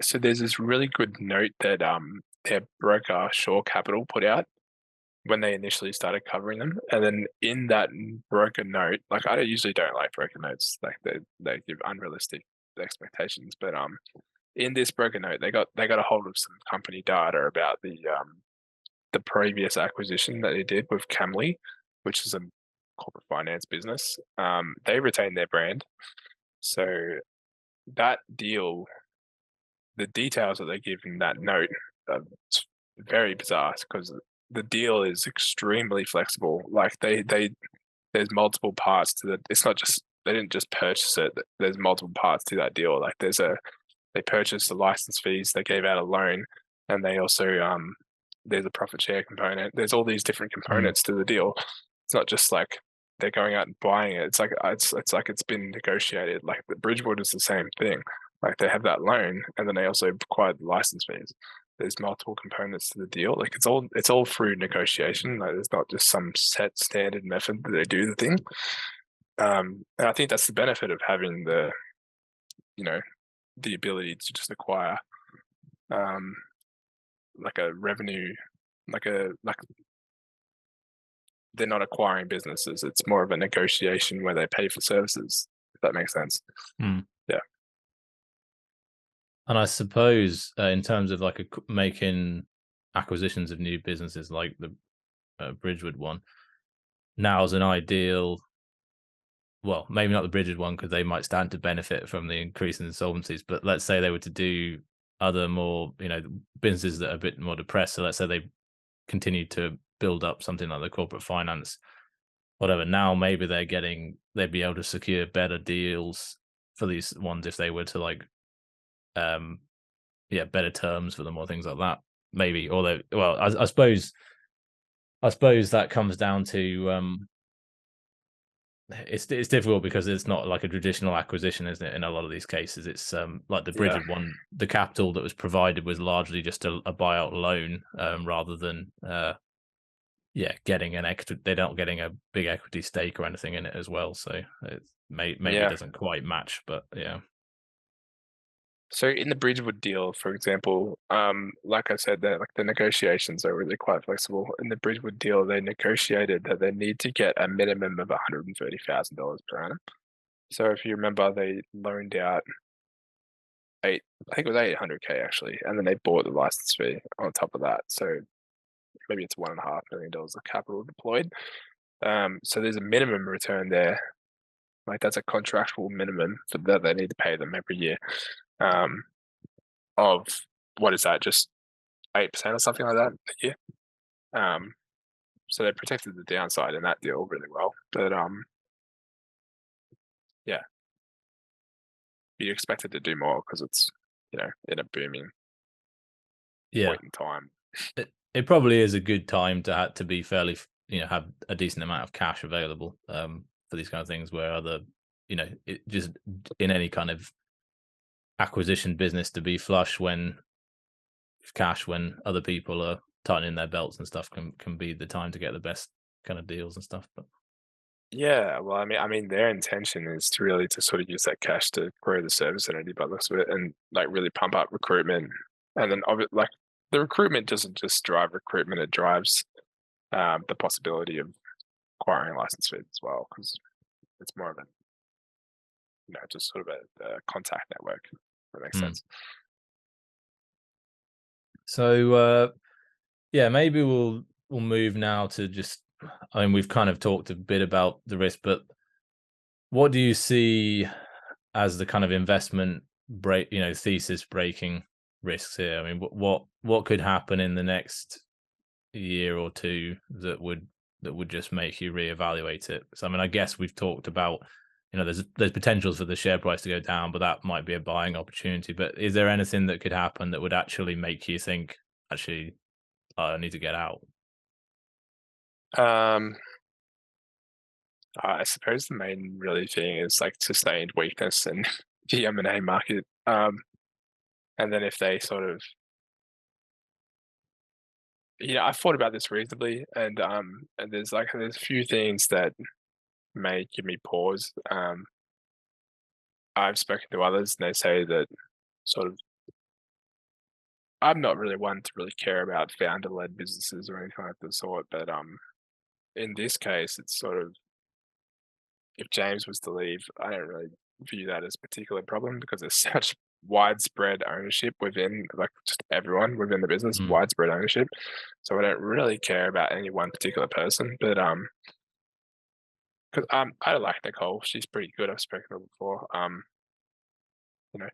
[SPEAKER 2] so there's this really good note that their broker Shore Capital put out when they initially started covering them, and then in that broker note, like usually don't like broker notes, like they give unrealistic expectations, but in this broker note, they got a hold of some company data about the previous acquisition that they did with Camley, which is a corporate finance business. They retained their brand, so that deal, the details that they give in that note, very bizarre because the deal is extremely flexible. Like there's multiple parts to the. It's not just they didn't just purchase it. There's multiple parts to that deal. Like they purchased the license fees, they gave out a loan, and they also there's a profit share component. There's all these different
[SPEAKER 1] Mm.
[SPEAKER 2] components to the deal. It's not just like they're going out and buying it. It's like it's been negotiated. Like the Bridgewood is the same thing. Like they have that loan, and then they also acquired the license fees. There's multiple components to the deal. Like it's all through negotiation. Like there's not just some set standard method that they do the thing. And I think that's the benefit of having you know the ability to just acquire um, like a revenue, like they're not acquiring businesses. It's more of a negotiation where they pay for services. If that makes sense.
[SPEAKER 1] Mm.
[SPEAKER 2] Yeah.
[SPEAKER 1] And I suppose in terms of like making acquisitions of new businesses like the Bridgewood one, now's an ideal. Well, maybe not the Bridgewood one because they might stand to benefit from the increase in insolvencies. But let's say they were to do other more, businesses that are a bit more depressed. So let's say they continue to build up something like the corporate finance, whatever. Now maybe they'd be able to secure better deals for these ones if they were to like, better terms for them or things like that. Maybe, although, well, I suppose that comes down to it's difficult because it's not like a traditional acquisition, isn't it? In a lot of these cases, it's like the
[SPEAKER 2] Yeah.
[SPEAKER 1] Bridgewood one. The capital that was provided was largely just a buyout loan, rather than getting an extra. They're not getting a big equity stake or anything in it as well. So it maybe
[SPEAKER 2] Yeah.
[SPEAKER 1] doesn't quite match, but yeah.
[SPEAKER 2] So in the Bridgewood deal, for example, like I said, like the negotiations are really quite flexible. In the Bridgewood deal, they negotiated that they need to get a minimum of $130,000 per annum. So if you remember, they loaned out I think it was 800K actually, and then they bought the license fee on top of that. So maybe it's $1.5 million of capital deployed. So there's a minimum return there. Like that's a contractual minimum for that they need to pay them every year. Um, of what is that? Just 8% or something like that a year. Um, so they protected the downside in that deal really well. But yeah, you expect it to do more because it's in a booming
[SPEAKER 1] Yeah,
[SPEAKER 2] point in time.
[SPEAKER 1] it probably is a good time to be fairly, have a decent amount of cash available for these kind of things. Where other, just in any kind of acquisition business, to be flush when cash when other people are tightening their belts and stuff can be the time to get the best kind of deals and stuff. But
[SPEAKER 2] Yeah, well, I mean, their intention is to really to sort of use that cash to grow the service entity by the looks of it, and like really pump up recruitment, and then of it, like the recruitment doesn't just drive recruitment; it drives the possibility of acquiring license fees as well, because it's more of a just sort of a contact network. If that makes
[SPEAKER 1] mm.
[SPEAKER 2] sense.
[SPEAKER 1] So maybe we'll move now to just. I mean, we've kind of talked a bit about the risk, but what do you see as the kind of investment thesis breaking risks here? I mean, what could happen in the next year or two that would just make you reevaluate it? So, I mean, I guess we've talked about, there's potentials for the share price to go down, but that might be a buying opportunity. But is there anything that could happen that would actually make you think, actually, I need to get out?
[SPEAKER 2] Um, I suppose the main really thing is like sustained weakness in the M&A market. And then if they sort of, I've thought about this reasonably, and there's a few things that may give me pause. I've spoken to others, and they say that sort of I'm not really one to really care about founder-led businesses or anything like the sort, but in this case, it's sort of if James was to leave, I don't really view that as a particular problem because there's such widespread ownership within like just everyone within the business,
[SPEAKER 1] Mm,
[SPEAKER 2] widespread ownership. So I don't really care about any one particular person, but because I like Nicole, she's pretty good. I've spoken to her before.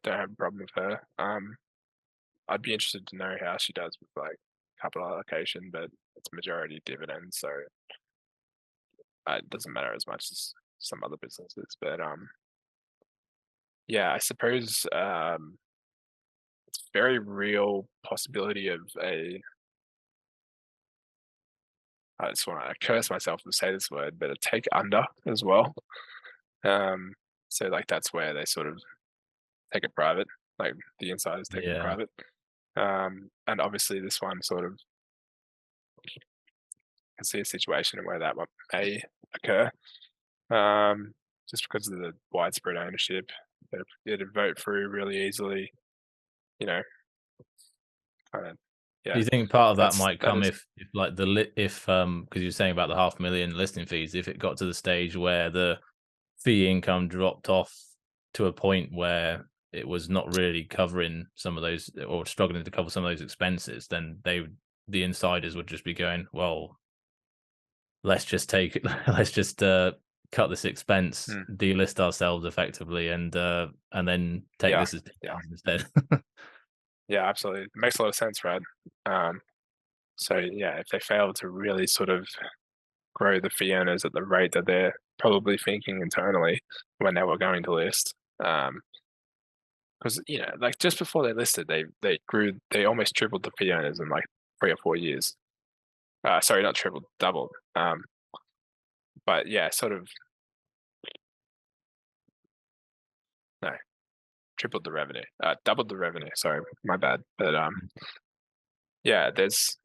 [SPEAKER 2] Don't have a problem with her. I'd be interested to know how she does with like capital allocation, but it's majority dividends, so it doesn't matter as much as some other businesses. But yeah, I suppose it's very real possibility of a. I just want to curse myself to say this word, but a take under as well. Um, so like that's where they sort of take it private, like the insiders take it
[SPEAKER 1] Yeah.
[SPEAKER 2] private. And obviously this one sort of can see a situation where that one may occur, just because of the widespread ownership. It'd vote through really easily, you know, kind of,
[SPEAKER 1] Do
[SPEAKER 2] yeah,
[SPEAKER 1] you think part of that might
[SPEAKER 2] that
[SPEAKER 1] come
[SPEAKER 2] is,
[SPEAKER 1] if like because you're saying about the 500,000 listing fees, if it got to the stage where the fee income dropped off to a point where it was not really covering some of those or struggling to cover some of those expenses, then the insiders would just be going, well, let's just take let's just cut this expense,
[SPEAKER 2] mm,
[SPEAKER 1] delist ourselves effectively, and then take
[SPEAKER 2] yeah,
[SPEAKER 1] this as
[SPEAKER 2] yeah,
[SPEAKER 1] dividends instead.
[SPEAKER 2] yeah, absolutely. It makes a lot of sense, right? Um, so yeah, if they fail to really sort of grow the fee earners at the rate that they're probably thinking internally when they were going to list. Because like just before they listed, they almost tripled the fee earners in like 3 or 4 years. Sorry, not tripled, doubled. But yeah, sort of no, tripled the revenue, doubled the revenue. Sorry, my bad. But yeah, there's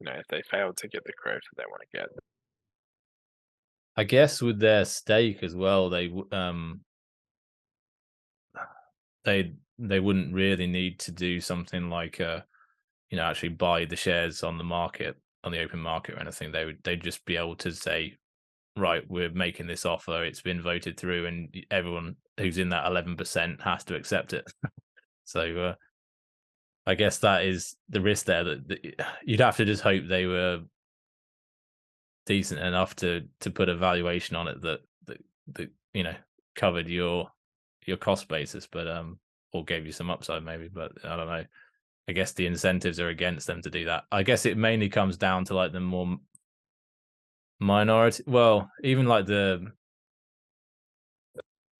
[SPEAKER 2] if they fail to get the growth that they want to get.
[SPEAKER 1] I guess with their stake as well, they wouldn't really need to do something like actually buy the shares on the market, on the open market or anything. They'd just be able to say, right, we're making this offer, it's been voted through, and everyone who's in that 11% has to accept it. So I guess that is the risk there, that you'd have to just hope they were decent enough to put a valuation on it that covered your cost basis, but or gave you some upside maybe. But I don't know. I guess the incentives are against them to do that. I guess it mainly comes down to like the more minority, well, even like the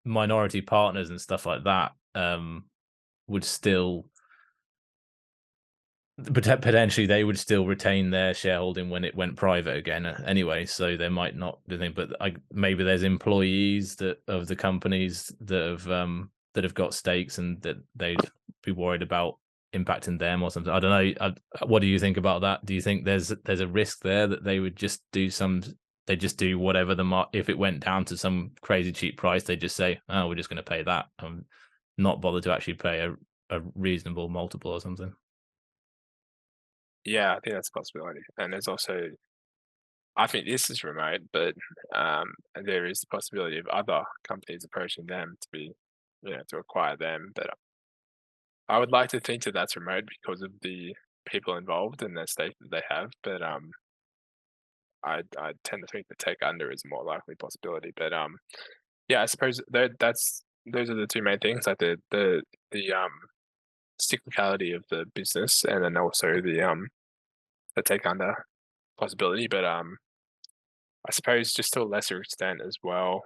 [SPEAKER 1] minority partners and stuff like that would still potentially they would still retain their shareholding when it went private again anyway, so they might not do anything. But maybe there's employees of the companies that have got stakes, and that they'd be worried about impacting them or something. I don't know. What do you think about that? Do you think there's a risk there that they would just they just do whatever if it went down to some crazy cheap price, they just say, oh, we're just going to pay that, not bother to actually pay a reasonable multiple or something?
[SPEAKER 2] Yeah, I think that's a possibility. And there's also, I think this is remote, but there is the possibility of other companies approaching them to be, to acquire them. But I would like to think that that's remote because of the people involved and the stake that they have. But I tend to think the take under is a more likely possibility. But yeah, I suppose those are the two main things, like the cyclicality of the business, and then also the take under possibility. But I suppose just to a lesser extent as well,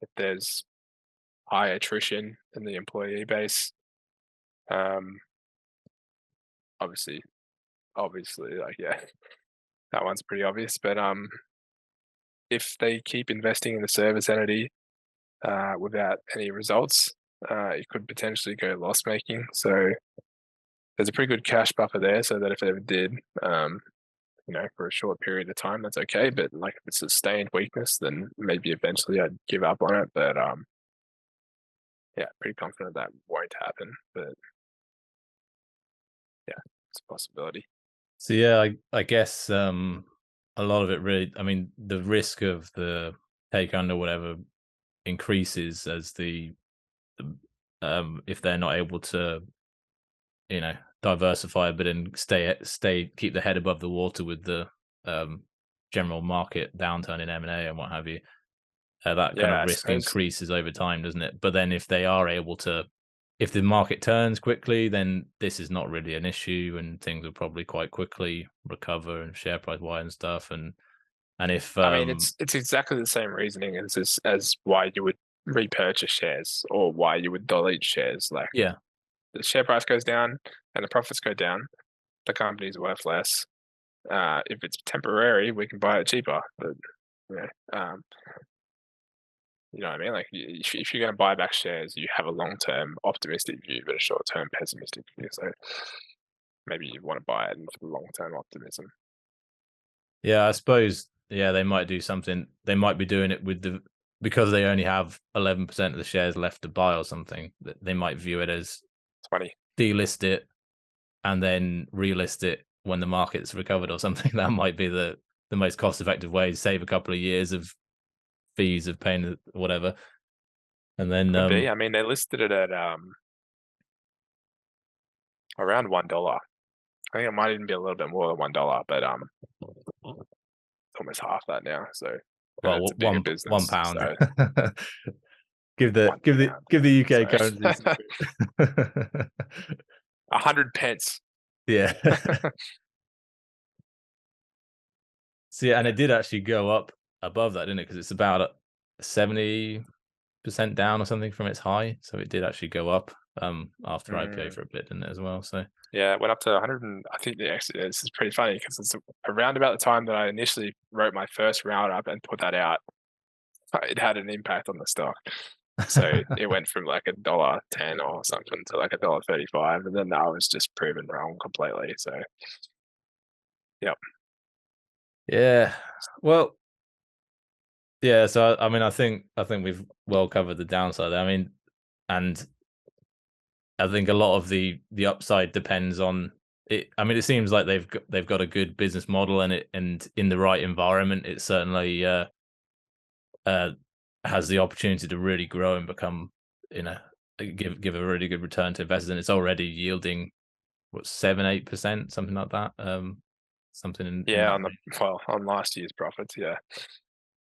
[SPEAKER 2] if there's high attrition in the employee base, um, obviously, like yeah, that one's pretty obvious. But if they keep investing in the service entity without any results, it could potentially go loss making. So there's a pretty good cash buffer there, so that if they ever did, for a short period of time, that's okay. But like if it's sustained weakness, then maybe eventually I'd give up on it. But yeah, pretty confident that won't happen. But yeah, it's a possibility.
[SPEAKER 1] So yeah, I guess a lot of it really, I mean, the risk of the take under whatever increases as the if they're not able to, diversify a bit and keep the head above the water with the um general market downturn in M&A and what have you. That kind
[SPEAKER 2] Yeah,
[SPEAKER 1] of
[SPEAKER 2] I
[SPEAKER 1] risk
[SPEAKER 2] suppose.
[SPEAKER 1] increases over time, doesn't it? But then if they are able to if the market turns quickly, then this is not really an issue, and things will probably quite quickly recover and share price wise and stuff. And if
[SPEAKER 2] I mean, it's exactly the same reasoning as why you would repurchase shares or why you would delete shares. Like
[SPEAKER 1] yeah,
[SPEAKER 2] the share price goes down and the profits go down, the company's worth less. If it's temporary, we can buy it cheaper. But yeah, you know what I mean? Like if you're going to buy back shares, you have a long-term optimistic view, but a short-term pessimistic view. So maybe you want to buy it for the long-term optimism.
[SPEAKER 1] yeah, I suppose they might do something. They might be doing it with because they only have 11% of the shares left to buy or something. That they might view it as
[SPEAKER 2] 20.
[SPEAKER 1] delist it and then relist it when the market's recovered or something. That might be the most cost effective way to save a couple of years of fees of paying whatever. And then
[SPEAKER 2] Could be. I mean, they listed it at around $1. I think it might even be a little bit more than $1, but almost half that now. So, and
[SPEAKER 1] well,
[SPEAKER 2] it's a bigger
[SPEAKER 1] one
[SPEAKER 2] business.
[SPEAKER 1] pound.
[SPEAKER 2] So
[SPEAKER 1] give the UK
[SPEAKER 2] so
[SPEAKER 1] currency.
[SPEAKER 2] 100 pence.
[SPEAKER 1] Yeah. See, and it did actually go up above that, didn't it? Because it's about 70% down or something from its high. So it did actually go up after IPO for a bit, didn't it, as well? So
[SPEAKER 2] Yeah, it went up to 100, and I think this is pretty funny because it's around about the time that I initially wrote my first roundup and put that out. It had an impact on the stock. So it went from like $1.10 or something to like $1.35, and then I was just proven wrong completely. So, yep.
[SPEAKER 1] yeah. Well, yeah, so I mean I think we've well covered the downside. I mean, and I think a lot of the upside depends on it. I mean, it seems like they've got a good business model, and in the right environment, it certainly has the opportunity to really grow and become, give a really good return to investors. And it's already yielding what 7-8%, something like that. Something in
[SPEAKER 2] Yeah,
[SPEAKER 1] that
[SPEAKER 2] on
[SPEAKER 1] range.
[SPEAKER 2] on last year's profits, yeah.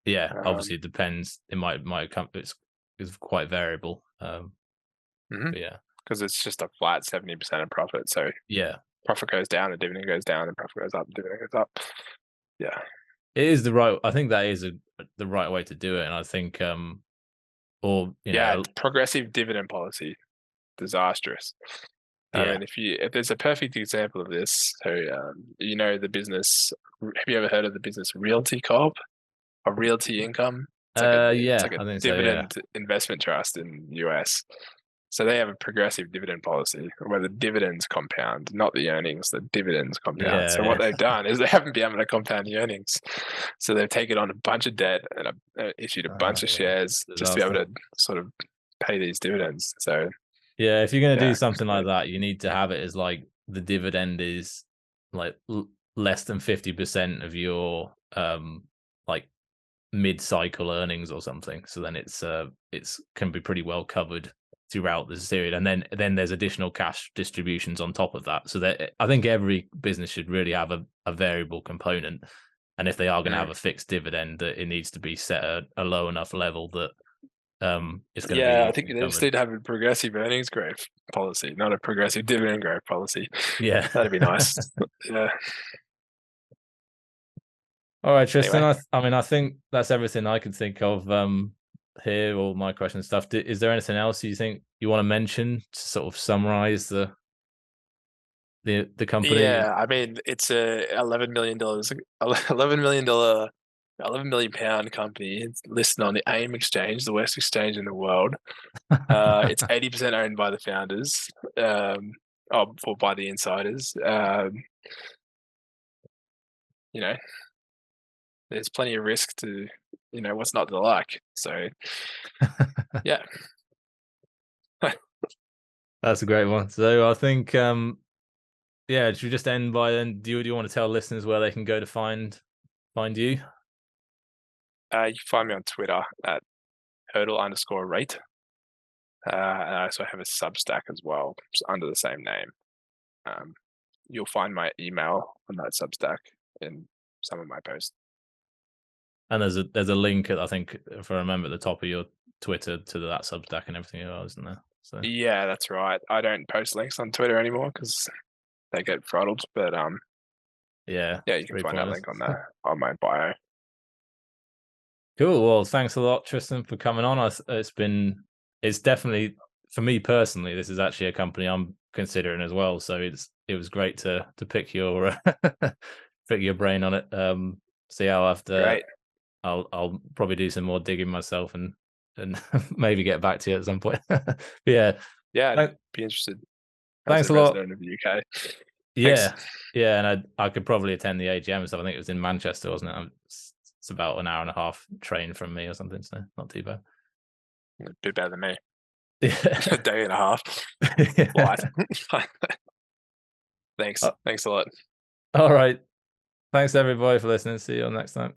[SPEAKER 1] Yeah,
[SPEAKER 2] Um,
[SPEAKER 1] obviously it depends. It might come. It's quite variable.
[SPEAKER 2] mhm.
[SPEAKER 1] But yeah,
[SPEAKER 2] Because it's just a flat 70% of profit. So
[SPEAKER 1] yeah.
[SPEAKER 2] profit goes down, the dividend goes down, and profit goes up, the dividend goes up. Yeah.
[SPEAKER 1] It is the right. I think that is the right way to do it, and I think, or
[SPEAKER 2] Yeah, progressive dividend policy, disastrous. I
[SPEAKER 1] yeah,
[SPEAKER 2] mean, if there's a perfect example of this, so the business. Have you ever heard of the business Realty Corp or Realty Income? It's
[SPEAKER 1] yeah,
[SPEAKER 2] like a
[SPEAKER 1] I think so. Yeah,
[SPEAKER 2] dividend investment trust in the US. So they have a progressive dividend policy where the dividends compound, not the earnings. The dividends compound. So what
[SPEAKER 1] yeah,
[SPEAKER 2] they've done is they haven't been able to compound the earnings. So they've taken on a bunch of debt and issued a bunch of
[SPEAKER 1] yeah.
[SPEAKER 2] shares just to be able
[SPEAKER 1] Disaster.
[SPEAKER 2] to sort of pay these dividends. So
[SPEAKER 1] Yeah, if you're gonna do
[SPEAKER 2] yeah,
[SPEAKER 1] something like that, you need to have it as like the dividend is like less than 50% of your like mid-cycle earnings or something. So then it's can be pretty well covered throughout this period, and then there's additional cash distributions on top of that. So that I think every business should really have a variable component, and if they are going to have
[SPEAKER 2] mm.
[SPEAKER 1] a fixed dividend, that it needs to be set at a low enough level that it's going to be
[SPEAKER 2] Yeah, I think
[SPEAKER 1] easily
[SPEAKER 2] they just
[SPEAKER 1] covered.
[SPEAKER 2] need to have a progressive earnings growth policy, not a progressive dividend growth policy.
[SPEAKER 1] Yeah.
[SPEAKER 2] That'd be nice. Yeah.
[SPEAKER 1] All right, Tristan.
[SPEAKER 2] Anyway,
[SPEAKER 1] I mean, I think that's everything I can think of here. All my questions and stuff. Is there anything else you think you want to mention to sort of summarize the company?
[SPEAKER 2] yeah, I mean, it's a $11 million, £11 million company. It's listed on the AIM exchange, the worst exchange in the world. It's 80% owned by the founders, or by the insiders. You know, there's plenty of risk to, what's not to like. So yeah,
[SPEAKER 1] That's a great one. So I think, yeah, should we just end by then? Do you want to tell listeners where they can go to find you?
[SPEAKER 2] you can find me on Twitter at hurdle_rate. And I also have a Substack as well, just under the same name. You'll find my email on that Substack in some of my posts.
[SPEAKER 1] And there's a link, I think, if I remember, at the top of your Twitter to that Substack and everything else, isn't there? So
[SPEAKER 2] Yeah, that's right. I don't post links on Twitter anymore because they get throttled. But
[SPEAKER 1] yeah,
[SPEAKER 2] yeah, you
[SPEAKER 1] it's
[SPEAKER 2] can
[SPEAKER 1] pretty
[SPEAKER 2] find that
[SPEAKER 1] pointless.
[SPEAKER 2] link on my bio.
[SPEAKER 1] Cool. Well, thanks a lot, Tristan, for coming on. It's definitely, for me personally, this is actually a company I'm considering as well. So it was great to pick your pick your brain on it. See how
[SPEAKER 2] Great.
[SPEAKER 1] I'll probably do some more digging myself and maybe get back to you at some point. But yeah,
[SPEAKER 2] Yeah, I'd
[SPEAKER 1] thank-
[SPEAKER 2] be interested as
[SPEAKER 1] thanks
[SPEAKER 2] a
[SPEAKER 1] a lot.
[SPEAKER 2] resident of the UK. Thanks.
[SPEAKER 1] Yeah, yeah, and I could probably attend the AGM and stuff. I think it was in Manchester, wasn't it? It's about an hour and a half train from me or something, so not too bad.
[SPEAKER 2] A bit better than me.
[SPEAKER 1] Yeah.
[SPEAKER 2] A day and a half flight. Thanks.
[SPEAKER 1] Uh,
[SPEAKER 2] Thanks a lot.
[SPEAKER 1] All right. Thanks everybody for listening. See you all next time.